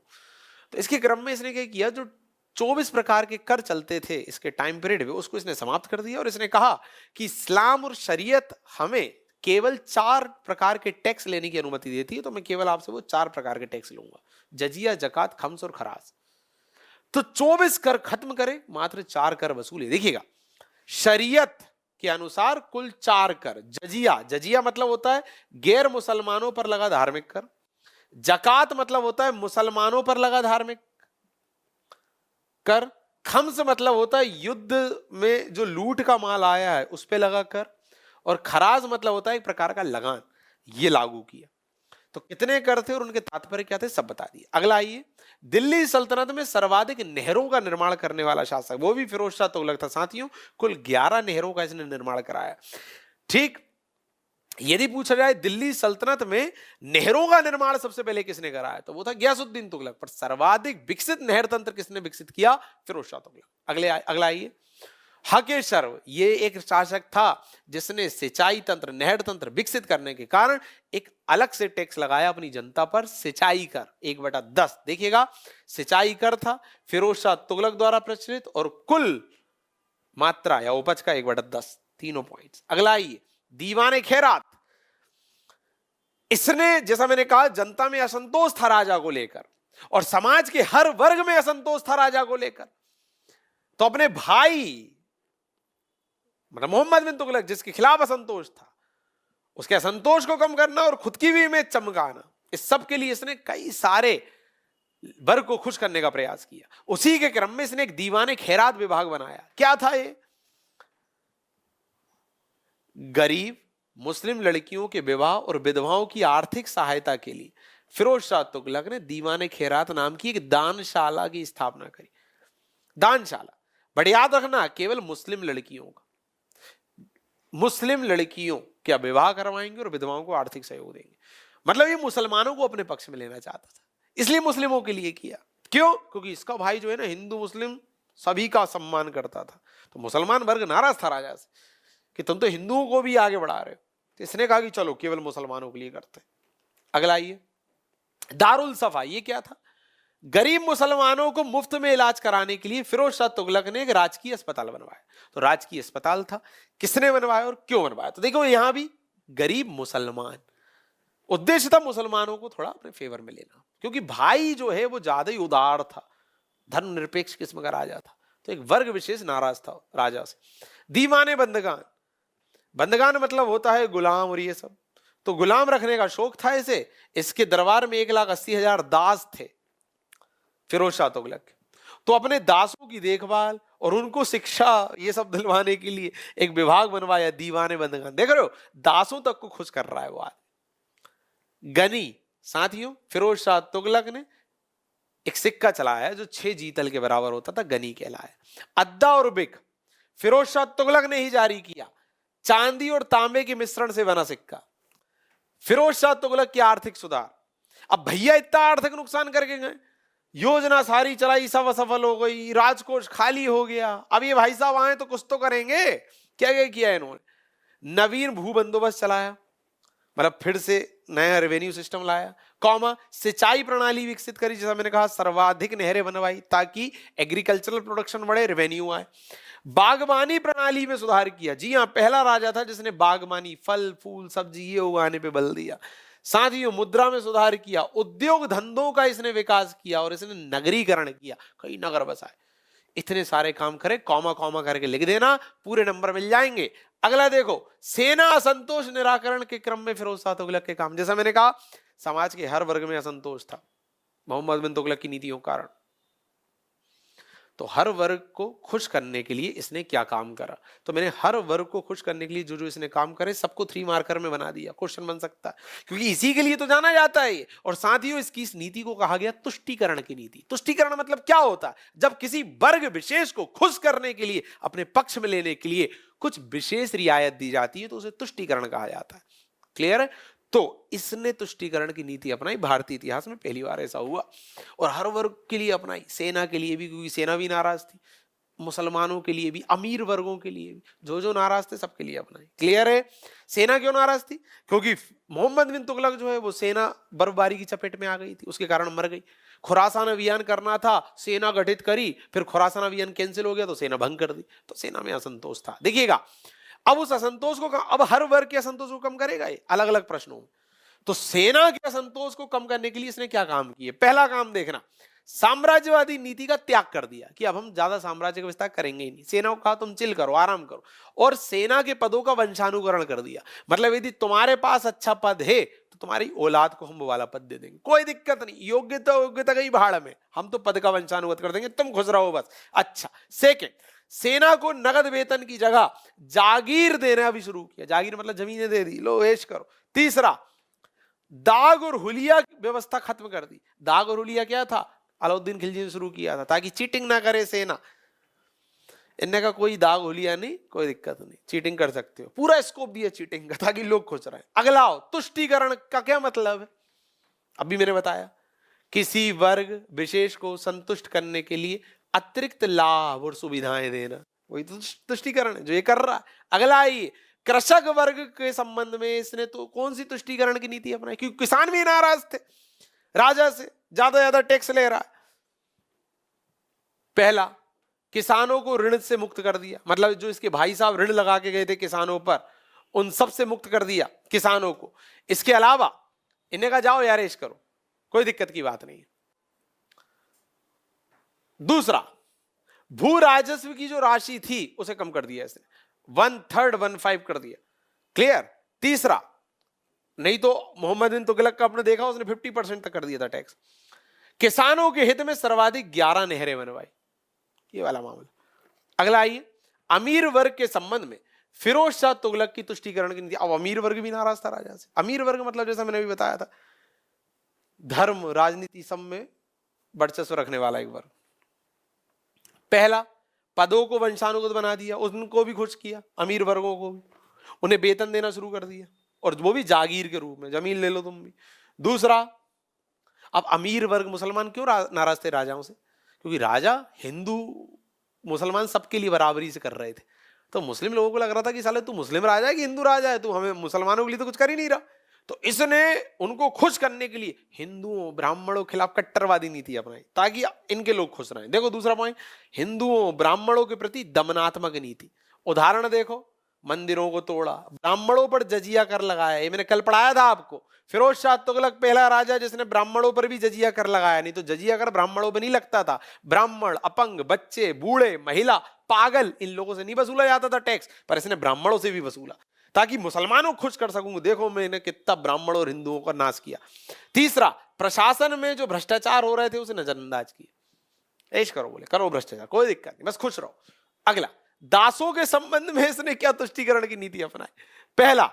[SPEAKER 1] तो इसके क्रम में इसने क्या किया, जो 24 प्रकार के कर चलते थे इसके टाइम पीरियड में, उसको इसने समाप्त कर दिया और इसने कहा कि इस्लाम और शरीयत हमें केवल 4 प्रकार के टैक्स लेने की अनुमति देती है, तो मैं केवल आपसे वो 4 प्रकार के टैक्स लूंगा, जजिया, जकात, खम्स और खराज। तो 24 कर खत्म करे, मात्र 4 कर वसूले। देखिएगा, शरीयत के अनुसार कुल 4 कर। जजिया, जजिया मतलब होता है गैर मुसलमानों पर लगा धार्मिक कर। जकात मतलब होता है मुसलमानों पर लगा धार्मिक कर। खम्स मतलब होता है युद्ध में जो लूट का माल आया है उस पे लगा कर। और खराज मतलब होता है एक प्रकार का लगान, ये लागू किया। तो कितने कर थे और उनके तात्पर्य क्या थे, सब बता दिए। अगला आइए, दिल्ली सल्तनत में सर्वाधिक नहरों का निर्माण करने वाला शासक, वो भी फिरोज शाह तुगलक था। साथियों, कुल 11 नहरों का इसने निर्माण कराया। ठीक, यदि पूछा जाए दिल्ली सल्तनत में नहरों का निर्माण सबसे पहले किसने कराया, तो वो था गयासुद्दीन तुगलक। पर सर्वाधिक विकसित नहर तंत्र किसने विकसित किया, फिरोज शाह तुगलक। अगला आइए, हके शर्व, ये एक शासक था जिसने सिंचाई तंत्र, नहर तंत्र विकसित करने के कारण एक अलग से टैक्स लगाया अपनी जनता पर, सिंचाई कर 1/10। देखिएगा, सिंचाई कर था फिरोज शाह तुगलक द्वारा प्रचलित और कुल मात्रा या उपज का 1/10, तीनों पॉइंट्स। अगला आइए, दीवाने खैरात, इसने जैसा मैंने कहा जनता में असंतोष था राजा को लेकर और समाज के हर वर्ग में असंतोष था राजा को लेकर, तो अपने भाई मतलब मोहम्मद बिन तुगलक जिसके खिलाफ असंतोष था, उसके असंतोष को कम करना और खुद की भी इमेज चमकाना, इस सब के लिए इसने कई सारे वर्ग को खुश करने का प्रयास किया। उसी के क्रम में इसने एक दीवाने खैरात विभाग बनाया। क्या था ये, गरीब मुस्लिम लड़कियों के विवाह और विधवाओं की आर्थिक सहायता के लिए फिरोज शाह तुगलक ने दीवाने खैरात नाम की एक दानशाला की स्थापना करी। दानशाला बट याद रखना केवल मुस्लिम लड़कियों का, मुस्लिम लड़कियों क्या विवाह करवाएंगे और विधवाओं को आर्थिक सहयोग देंगे। मतलब ये मुसलमानों को अपने पक्ष में लेना चाहता था, इसलिए मुस्लिमों के लिए किया। क्यों? क्योंकि इसका भाई जो है ना हिंदू मुस्लिम सभी का सम्मान करता था, तो मुसलमान वर्ग नाराज था राजा से कि तुम तो हिंदुओं को भी आगे बढ़ा रहे हो, तो इसने कहा कि चलो केवल मुसलमानों के लिए करते हैं। अगला आइए, दारुल सफा, ये क्या था? गरीब मुसलमानों को मुफ्त में इलाज कराने के लिए फिरोज शाह तुगलक ने एक राजकीय अस्पताल बनवाया। तो राजकीय अस्पताल था, किसने बनवाया और क्यों बनवाया? तो देखो यहां भी गरीब मुसलमान, उद्देश्य था मुसलमानों को थोड़ा अपने फेवर में लेना, क्योंकि भाई जो है वो ज्यादा ही उदार था, धर्मनिरपेक्ष किस्म का राजा था, तो एक वर्ग विशेष नाराज था राजा से। दीवाने बंदगान, बंदगान मतलब होता है गुलाम और ये सब, तो गुलाम रखने का शौक था इसे। इसके दरबार में 1,80,000 दास थे फिरोज शाह तुगलक के। तो अपने दासों की देखभाल और उनको शिक्षा ये सब दिलवाने के लिए एक विभाग बनवाया, दीवाने बंदगान। देख रहे हो, दासों तक को खुश कर रहा है वो आदमी। गनी, साथियों फिरोज शाह तुगलक ने एक सिक्का चलाया जो 6 जीतल के बराबर होता था, गनी कहलाया। अद्दा और बिक फिरोज शाह तुगलक ने ही जारी किया, चांदी और तांबे के मिश्रण से बना सिक्का। फिरोज शाह तुगलक की आर्थिक सुधार। अब भैया इतना आर्थिक नुकसान करके गए, योजना सारी चलाई, सब असफल हो गई, राजकोष खाली हो गया। अब ये भाई साहब आए तो कुछ तो करेंगे, क्या क्या किया इन्होंने? नवीन भू बंदोबस्त चलाया, मतलब फिर से नया रेवेन्यू सिस्टम लाया, कौमा सिंचाई प्रणाली विकसित करी, जैसा मैंने कहा सर्वाधिक नहरें बनवाई ताकि एग्रीकल्चरल प्रोडक्शन बढ़े, रेवेन्यू आए। बागवानी प्रणाली में सुधार किया, जी हाँ पहला राजा था जिसने बागवानी, फल फूल सब्जी ये उगाने पे बल दिया। साथ ही मुद्रा में सुधार किया, उद्योग धंधों का इसने विकास किया और इसने नगरीकरण किया, कई नगर बसाए। इतने सारे काम करे, कॉमा कॉमा करके लिख देना, पूरे नंबर मिल जाएंगे। अगला देखो, सेना असंतोष निराकरण के क्रम में फिरोज शाह तुगलक के काम। जैसा मैंने कहा समाज के हर वर्ग में असंतोष था मोहम्मद बिन तुगलक की नीतियों के कारण, तो हर वर्ग को खुश करने के लिए इसने क्या काम करा? तो मैंने हर वर्ग को खुश करने के लिए जो जो इसने काम करे सबको 3 मार्कर में बना दिया, क्वेश्चन बन सकता है, क्योंकि इसी के लिए तो जाना जाता है ये। और साथ ही इसकी इस नीति को कहा गया तुष्टीकरण की नीति। तुष्टीकरण मतलब क्या होता है? जब किसी वर्ग विशेष को खुश करने के लिए, अपने पक्ष में लेने के लिए कुछ विशेष रियायत दी जाती है तो उसे तुष्टीकरण कहा जाता है। क्लियर है? तो इसने तुष्टीकरण की नीति अपनाई, भारतीय इतिहास में पहली बार ऐसा हुआ, और हर वर्ग के लिए अपनाई, सेना के लिए भी क्योंकि सेना भी नाराज थी, मुसलमानों के लिए भी, अमीर वर्गों के लिए भी, जो जो नाराज थे सबके लिए अपनाई। क्लियर है? सेना क्यों नाराज थी? क्योंकि मोहम्मद बिन तुगलक जो है वो सेना बर्फबारी की चपेट में आ गई थी, उसके कारण मर गई। खुरासान अभियान करना था, सेना गठित करी, फिर खुरासान अभियान कैंसिल हो गया तो सेना भंग कर दी, तो सेना में असंतोष था। देखिएगा अब उस असंतोष को, अब हर वर्ग के असंतोष को कम करेगा ये अलग अलग प्रश्नों में। तो सेना के असंतोष को कम करने के लिए इसने क्या काम किए? पहला काम देखना, साम्राज्यवादी नीति का त्याग कर दिया कि अब हम ज्यादा साम्राज्य का विस्तार करेंगे ही नहीं। सेना को कहा तुम चिल करो, आराम करो, और सेना के पदों का वंशानुकरण कर दिया। मतलब यदि तुम्हारे पास अच्छा पद है तो तुम्हारी औलाद को हम वो वाला पद दे देंगे, कोई दिक्कत नहीं, योग्यता गई भाड़ में, हम तो पद का वंशानुगत कर देंगे, तुम खुश रहो बस। अच्छा, सेकेंड, सेना को नगद वेतन की जगह जागीर देना भी शुरू किया। जागीर मतलब जमीनें दे दी, लो ऐश करो। तीसरा, दाग और हुलिया की व्यवस्था खत्म कर दी। दाग और हुलिया क्या था? अलाउद्दीन खिलजी ने शुरू किया था ताकि चीटिंग ना करे सेना। इनने का कोई दाग हुलिया नहीं, कोई दिक्कत नहीं, चीटिंग कर सकते हो, पूरा स्कोप दिया चीटिंग का ताकि लोग खुश रहे। अगला हो, तुष्टीकरण का क्या मतलब है? अभी मैंने बताया, किसी वर्ग विशेष को संतुष्ट करने के लिए अतिरिक्त लाभ और सुविधाएं देना, वही तो तुष्टीकरण है जो ये कर रहा है। अगला आइए, कृषक वर्ग के संबंध में इसने तो कौन सी तुष्टीकरण की नीति अपनाई? क्योंकि किसान भी नाराज थे राजा से, ज्यादा टैक्स ले रहा है। पहला, किसानों को ऋण से मुक्त कर दिया, मतलब जो इसके भाई साहब ऋण लगा के गए थे किसानों पर, उन सब से मुक्त कर दिया किसानों को। इसके अलावा इन्हें कहा जाओ यार ऐश करो, कोई दिक्कत की बात नहीं है। दूसरा, भू राजस्व की जो राशि थी उसे कम कर दिया इसने, 1/3 1/5 कर दिया। क्लियर? तीसरा, नहीं तो मोहम्मद बिन तुगलक का आपने देखा उसने 50% तक कर दिया था टैक्स। किसानों के हित में सर्वाधिक 11 नहरें बनवाई, ये वाला मामला। अगला आइए, अमीर वर्ग के संबंध में फिरोज शाह तुगलक की तुष्टीकरण की नीति। अब अमीर वर्ग भी नाराज था राजा से। अमीर वर्ग मतलब जैसा मैंने भी बताया था, धर्म राजनीति सब में वर्चस्व रखने वाला एक वर्ग। पहला, पदों को वंशानुगत बना दिया, उनको भी खुश किया, अमीर वर्गों को भी, उन्हें वेतन देना शुरू कर दिया, और वो भी जागीर के रूप में, जमीन ले लो तुम भी। दूसरा, अब अमीर वर्ग मुसलमान क्यों नाराज थे राजाओं से? क्योंकि राजा हिंदू मुसलमान सबके लिए बराबरी से कर रहे थे। तो मुस्लिम लोगों को लग रहा था कि साले तू मुस्लिम राजा है कि हिंदू राजा है, तू हमें मुसलमानों के लिए तो कुछ कर ही नहीं रहा। तो इसने उनको खुश करने के लिए हिंदुओं ब्राह्मणों के खिलाफ कट्टरवादी नीति अपनाई ताकि इनके लोग खुश रहें। देखो दूसरा पॉइंट, हिंदुओं ब्राह्मणों के प्रति दमनात्मक नीति। उदाहरण देखो, मंदिरों को तोड़ा, ब्राह्मणों पर जजिया कर लगाया। ये मैंने कल पढ़ाया था आपको, फिरोज शाह तुगलक पहला राजा जिसने ब्राह्मणों पर भी जजिया कर लगाया। नहीं तो जजिया कर ब्राह्मणों पर नहीं लगता था, ब्राह्मण, अपंग, बच्चे, बूढ़े, महिला, पागल, इन लोगों से नहीं वसूला जाता था टैक्स, पर इसने ब्राह्मणों से भी वसूला ताकि मुसलमानों को खुश कर सकूं। देखो मैंने कितना ब्राह्मण और हिंदुओं का नाश किया। तीसरा, प्रशासन में जो भ्रष्टाचार हो रहे थे उसे नजरअंदाज किया। ऐश करो, बोले करो भ्रष्टाचार, कोई दिक्कत नहीं, बस खुश रहो। अगला, दासों के संबंध में इसने क्या तुष्टिकरण की नीति अपनाई? पहला,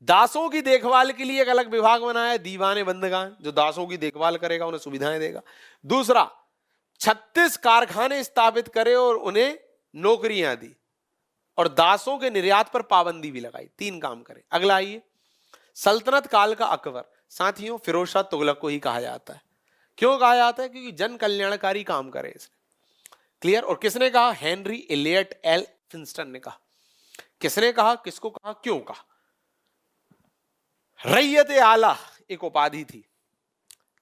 [SPEAKER 1] दासों की देखभाल के लिए एक अलग विभाग बनाया, दीवाने बंदगान, जो दासों की देखभाल करेगा, उन्हें सुविधाएं देगा। दूसरा, 36 कारखाने स्थापित करे और उन्हें नौकरियां दी, और दासों के निर्यात पर पाबंदी भी लगाई। 3 काम करे। अगला आइए, सल्तनत काल का अकबर। साथियों, फिरोज शाह तुगलक को ही कहा जाता है। क्यों कहा जाता है? क्योंकि जन कल्याणकारी काम करे इसने। क्लियर? और किसने कहा? हेनरी एलियट एल फिंस्टन ने कहा। किसने कहा? किसको कहा? क्यों कहा? रैयत आला एक उपाधि थी।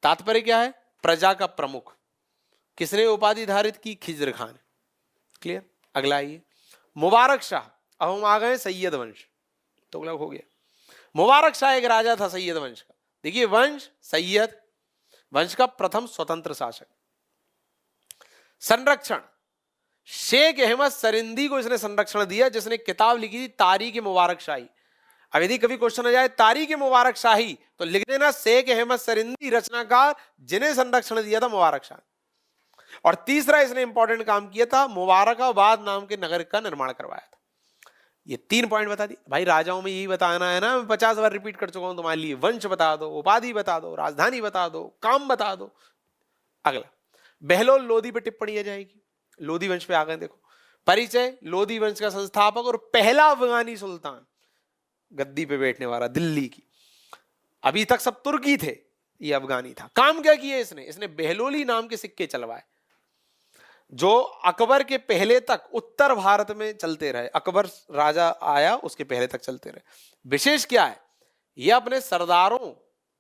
[SPEAKER 1] तात्पर्य क्या है? प्रजा का प्रमुख। किसने उपाधि धारित की? खिजर खान। क्लियर? अगला आइए, मुबारक शाह। अब हम आ गए सैयद वंश, तुगलक हो गया। मुबारक शाह एक राजा था सैयद वंश का। देखिए, वंश सैयद वंश का प्रथम स्वतंत्र शासक। संरक्षण, शेख अहमद सरिंदी को इसने संरक्षण दिया, जिसने किताब लिखी थी तारीख मुबारक शाही। अब यदि कभी क्वेश्चन आ जाए तारीख मुबारक शाही, तो लिख देना शेख अहमद सरिंदी रचनाकार, जिन्हें संरक्षण दिया था मुबारक शाह। और तीसरा, इसने इंपॉर्टेंट काम किया था, मुबारकाबाद नाम के नगर का निर्माण करवाया था। ये 3 पॉइंट बता दी भाई। राजाओं में यही बताना है ना, मैं 50 बार रिपीट कर चुका हूं तुम्हारे लिए। वंश बता दो, उपाधि बता दो, राजधानी बता दो, काम बता दो। अगला, बहलोल लोधी पे टिप्पणी आ जाएगी। लोधी वंश पे आ गए। देखो, परिचय, लोधी वंश का संस्थापक और पहला अफगानी सुल्तान, गद्दी पे बैठने वाला दिल्ली की। अभी तक सब तुर्की थे, ये अफगानी था। काम क्या किया इसने? इसने बहलोली नाम के सिक्के चलवाए, जो अकबर के पहले तक उत्तर भारत में चलते रहे। अकबर राजा आया उसके पहले तक चलते रहे। विशेष क्या है? यह अपने सरदारों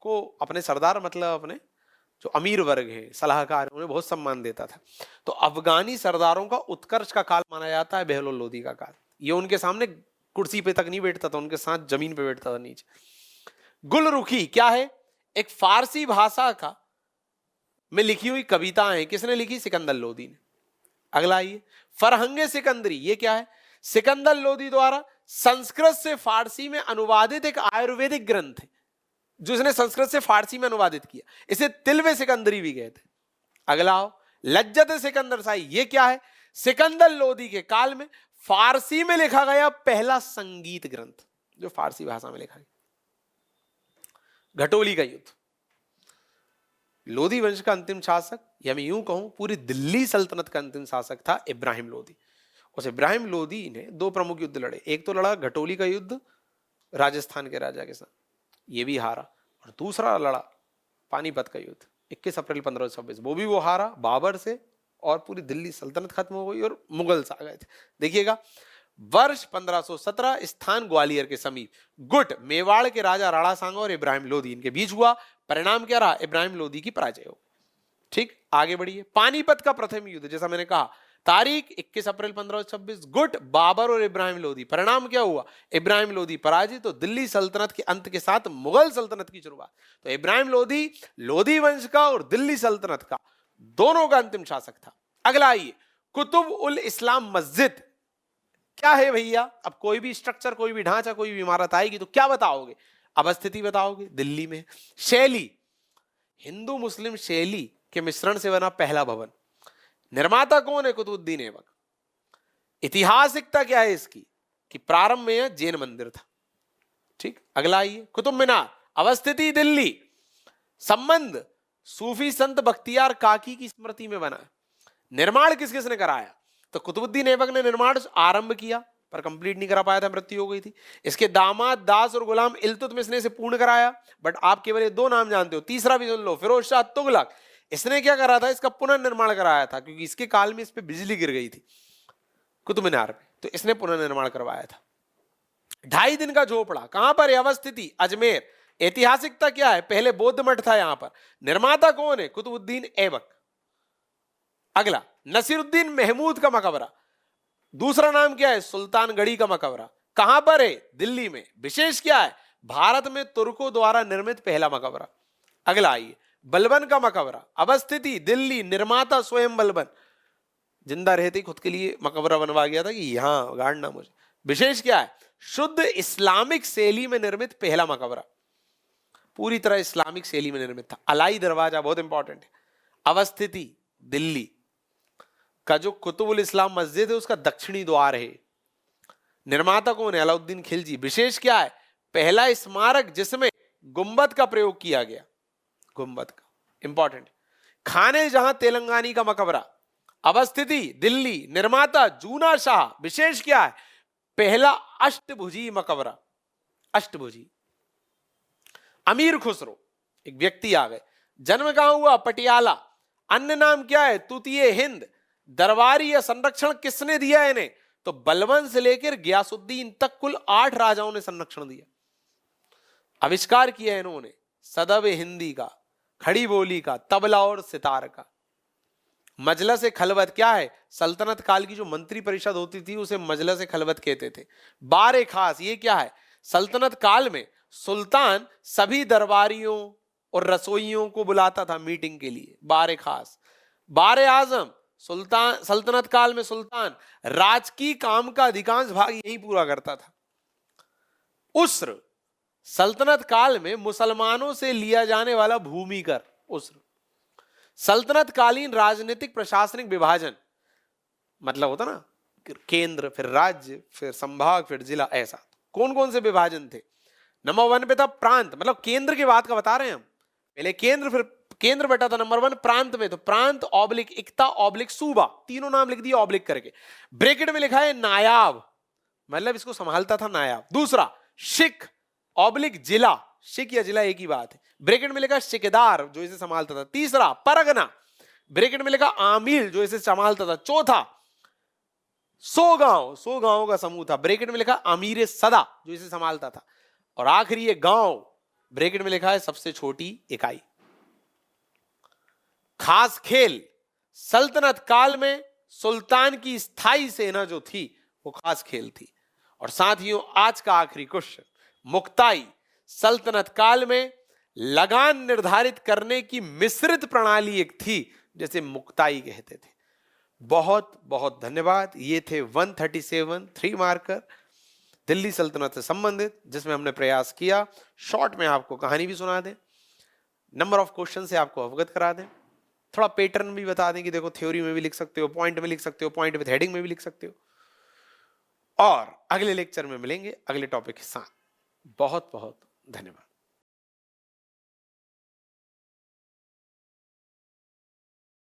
[SPEAKER 1] को, अपने सरदार मतलब अपने जो अमीर वर्ग है, सलाहकार, उन्हें बहुत सम्मान देता था। तो अफगानी सरदारों का उत्कर्ष का काल माना जाता है बहलोल लोधी का काल। ये उनके सामने कुर्सी पे तक नहीं बैठता था, उनके साथ जमीन पे बैठता था नीचे। गुलरुखी क्या है? एक फारसी भाषा का में लिखी हुई कविताएं हैं। किसने लिखी? सिकंदर लोधी ने। अगला आइए, फरहंगे सिकंदरी। ये क्या है? सिकंदर लोधी द्वारा संस्कृत से फारसी में अनुवादित एक आयुर्वेदिक ग्रंथ है, जो इसने संस्कृत से फारसी में अनुवादित किया। इसे तिलवे सिकंदरी भी कहते हैं। अगला आओ, लज्जत सिकंदर शाही। ये क्या है? सिकंदर लोधी के काल में फारसी में लिखा गया पहला संगीत ग्रंथ, जो फारसी भाषा में लिखा गया। घटोली का युद्ध। लोधी वंश का अंतिम शासक, या मैं यूं कहूं पूरी दिल्ली सल्तनत का अंतिम शासक था इब्राहिम लोधी। उस इब्राहिम लोधी ने 2 प्रमुख युद्ध लड़े। एक तो लड़ा घटोली का युद्ध राजस्थान के राजा के साथ, ये भी हारा। और दूसरा लड़ा पानीपत का युद्ध 21 अप्रैल 1526, वो भी वो हारा बाबर से, और पूरी दिल्ली सल्तनत खत्म हो गई और मुगल्स आ गए थे। देखिएगा, वर्ष 1517, स्थान ग्वालियर के समीप, गुट मेवाड़ के राजा राणा सांगा और इब्राहिम लोधी, इनके बीच हुआ। परिणाम क्या रहा? इब्राहिम लोधी की पराजय हो। ठीक, आगे बढ़िए। पानीपत का प्रथम युद्ध, जैसा मैंने कहा, तारीख 21 अप्रैल 1526, गुट बाबर और इब्राहिम लोधी। परिणाम क्या हुआ? इब्राहिम लोधी पराजित। तो दिल्ली सल्तनत के अंत के साथ मुगल सल्तनत की शुरुआत। तो इब्राहिम लोधी, लोधी वंश का और दिल्ली सल्तनत का, दोनों का अंतिम शासक था। अगला आइए, कुतुब उल इस्लाम मस्जिद। क्या है भैया? अब कोई भी स्ट्रक्चर, कोई भी ढांचा, कोई भी इमारत आएगी तो क्या बताओगे? अवस्थिति बताओगे, दिल्ली में। शैली, हिंदू मुस्लिम शैली के मिश्रण से बना पहला भवन। निर्माता कौन है? कुतुबुद्दीन ऐबक। ऐतिहासिकता क्या है इसकी? कि प्रारंभ में यह जैन मंदिर था। ठीक, अगला आइए, कुतुब मीनार। अवस्थिति दिल्ली। संबंध सूफी संत बख्तियार काकी की स्मृति में बना। निर्माण किस किसने कराया? तो कुतुबुद्दीन ऐबक ने निर्माण आरंभ किया पर कंप्लीट नहीं करा पाया था, मृत्यु हो गई थी। इसके दामाद दास और गुलाम इल्तुतमिश ने इसे पूर्ण कराया, बट आप केवल ये दो नाम जानते हो। तीसरा भी सुन लो, फिरोज शाह तुगलक, इसने क्या करा था? इसका पुनर्निर्माण कराया था, क्योंकि इसके काल में इस पे बिजली गिर गई थी कुतुब मीनार पे, तो इसने पुनर्निर्माण करवाया था। 2.5 दिन का झोपड़ा कहां पर है? अवस्थिति अजमेर। ऐतिहासिकता क्या है? पहले बौद्ध मठ था यहां पर। निर्माता कौन है? कुतुबुद्दीन ऐबक। अगला, नसीरुद्दीन महमूद का मकबरा, दूसरा नाम क्या है? सुल्तानगढ़ी का मकबरा। कहां पर है? दिल्ली में। विशेष क्या है? भारत में तुर्कों द्वारा निर्मित पहला मकबरा। अगला आइए, बलबन का मकबरा, अवस्थिति दिल्ली, निर्माता स्वयं बलबन, जिंदा रहते ही खुद के लिए मकबरा बनवा गया था कि यहां गाड़ना मुझे। विशेष क्या है? शुद्ध इस्लामिक शैली में निर्मित पहला मकबरा, पूरी तरह इस्लामिक शैली में निर्मित था। अलाई दरवाजा बहुत इंपॉर्टेंट है। अवस्थिति दिल्ली का जो कुतुबुल इस्लाम मस्जिद है उसका दक्षिणी द्वार है। निर्माता कौन है? अलाउद्दीन खिलजी। विशेष क्या है? पहला स्मारक जिसमें गुंबद का प्रयोग किया गया, गुंबद का, इंपॉर्टेंट। खाने जहां तेलंगानी का मकबरा, अवस्थिति दिल्ली, निर्माता जूना शाह। विशेष क्या है? पहला अष्टभुजी मकबरा, अष्टभुजी। अमीर खुसरो, एक व्यक्ति आ गए। जन्म कहां हुआ? पटियाला। अन्य नाम क्या है? तूतीय हिंद। दरबारी या संरक्षण किसने दिया इन्हें? तो बलबन से लेकर गयासुद्दीन तक कुल 8 राजाओं ने संरक्षण दिया। आविष्कार किया इन्होंने सदब हिंदी का, खड़ी बोली का, तबला और सितार का। मजलस खलवत क्या है? सल्तनत काल की जो मंत्री परिषद होती थी उसे मजलस खलवत कहते थे। बारे खास, ये क्या है? सल्तनत काल में सुल्तान सभी दरबारियों और रसोइयों को बुलाता था मीटिंग के लिए, बारे खास। बारे आजम, सुल्तान सल्तनत काल में सुल्तान राजकीय काम का अधिकांश भाग यही पूरा करता था। उस्र, सल्तनत काल में मुसलमानों से लिया जाने वाला भूमि कर, उस्र। सल्तनत कालीन राजनीतिक प्रशासनिक विभाजन, मतलब होता ना केंद्र, फिर राज्य, फिर संभाग, फिर जिला, ऐसा। कौन कौन से विभाजन थे? नंबर 1 पे था प्रांत, मतलब केंद्र की बात का बता रहे हैं हम। पहले केंद्र, फिर केंद्र बैठा था नंबर 1 प्रांत में, तो प्रांत ऑब्लिक इक्ता ऑब्लिक सूबा, तीनों नाम लिख दिया ऑब्लिक करके। ब्रैकेट में लिखा है नायाब, मतलब इसको संभालता था नायाब। दूसरा शिख ऑब्लिक जिला, शिख या जिला एक ही बात है। ब्रैकेट में लिखा शिकदार, जो इसे संभालता था। तीसरा परगना, ब्रैकेट में लिखा आमिल, जो इसे संभालता था। चौथा सौ गांव का समूह था, ब्रैकेट में लिखा अमीर सदा, जो इसे संभालता था। और आखिरी ये गांव, ब्रैकेट में लिखा है सबसे छोटी इकाई। खास खेल, सल्तनत काल में सुल्तान की स्थायी सेना जो थी वो खास खेल थी। और साथियों आज का आखिरी क्वेश्चन, मुक्ताई, सल्तनत काल में लगान निर्धारित करने की मिश्रित प्रणाली एक थी जैसे मुक्ताई कहते थे। बहुत बहुत धन्यवाद। ये थे 137 3 मार्कर दिल्ली सल्तनत से संबंधित, जिसमें हमने प्रयास किया शॉर्ट में आपको कहानी भी सुना दें, नंबर ऑफ क्वेश्चन से आपको अवगत करा दें, थोड़ा पैटर्न भी बता दें कि देखो थ्योरी में भी लिख सकते हो, पॉइंट में लिख सकते हो, पॉइंट विद हेडिंग में भी लिख सकते हो। और अगले लेक्चर में मिलेंगे अगले टॉपिक के साथ। बहुत बहुत धन्यवाद।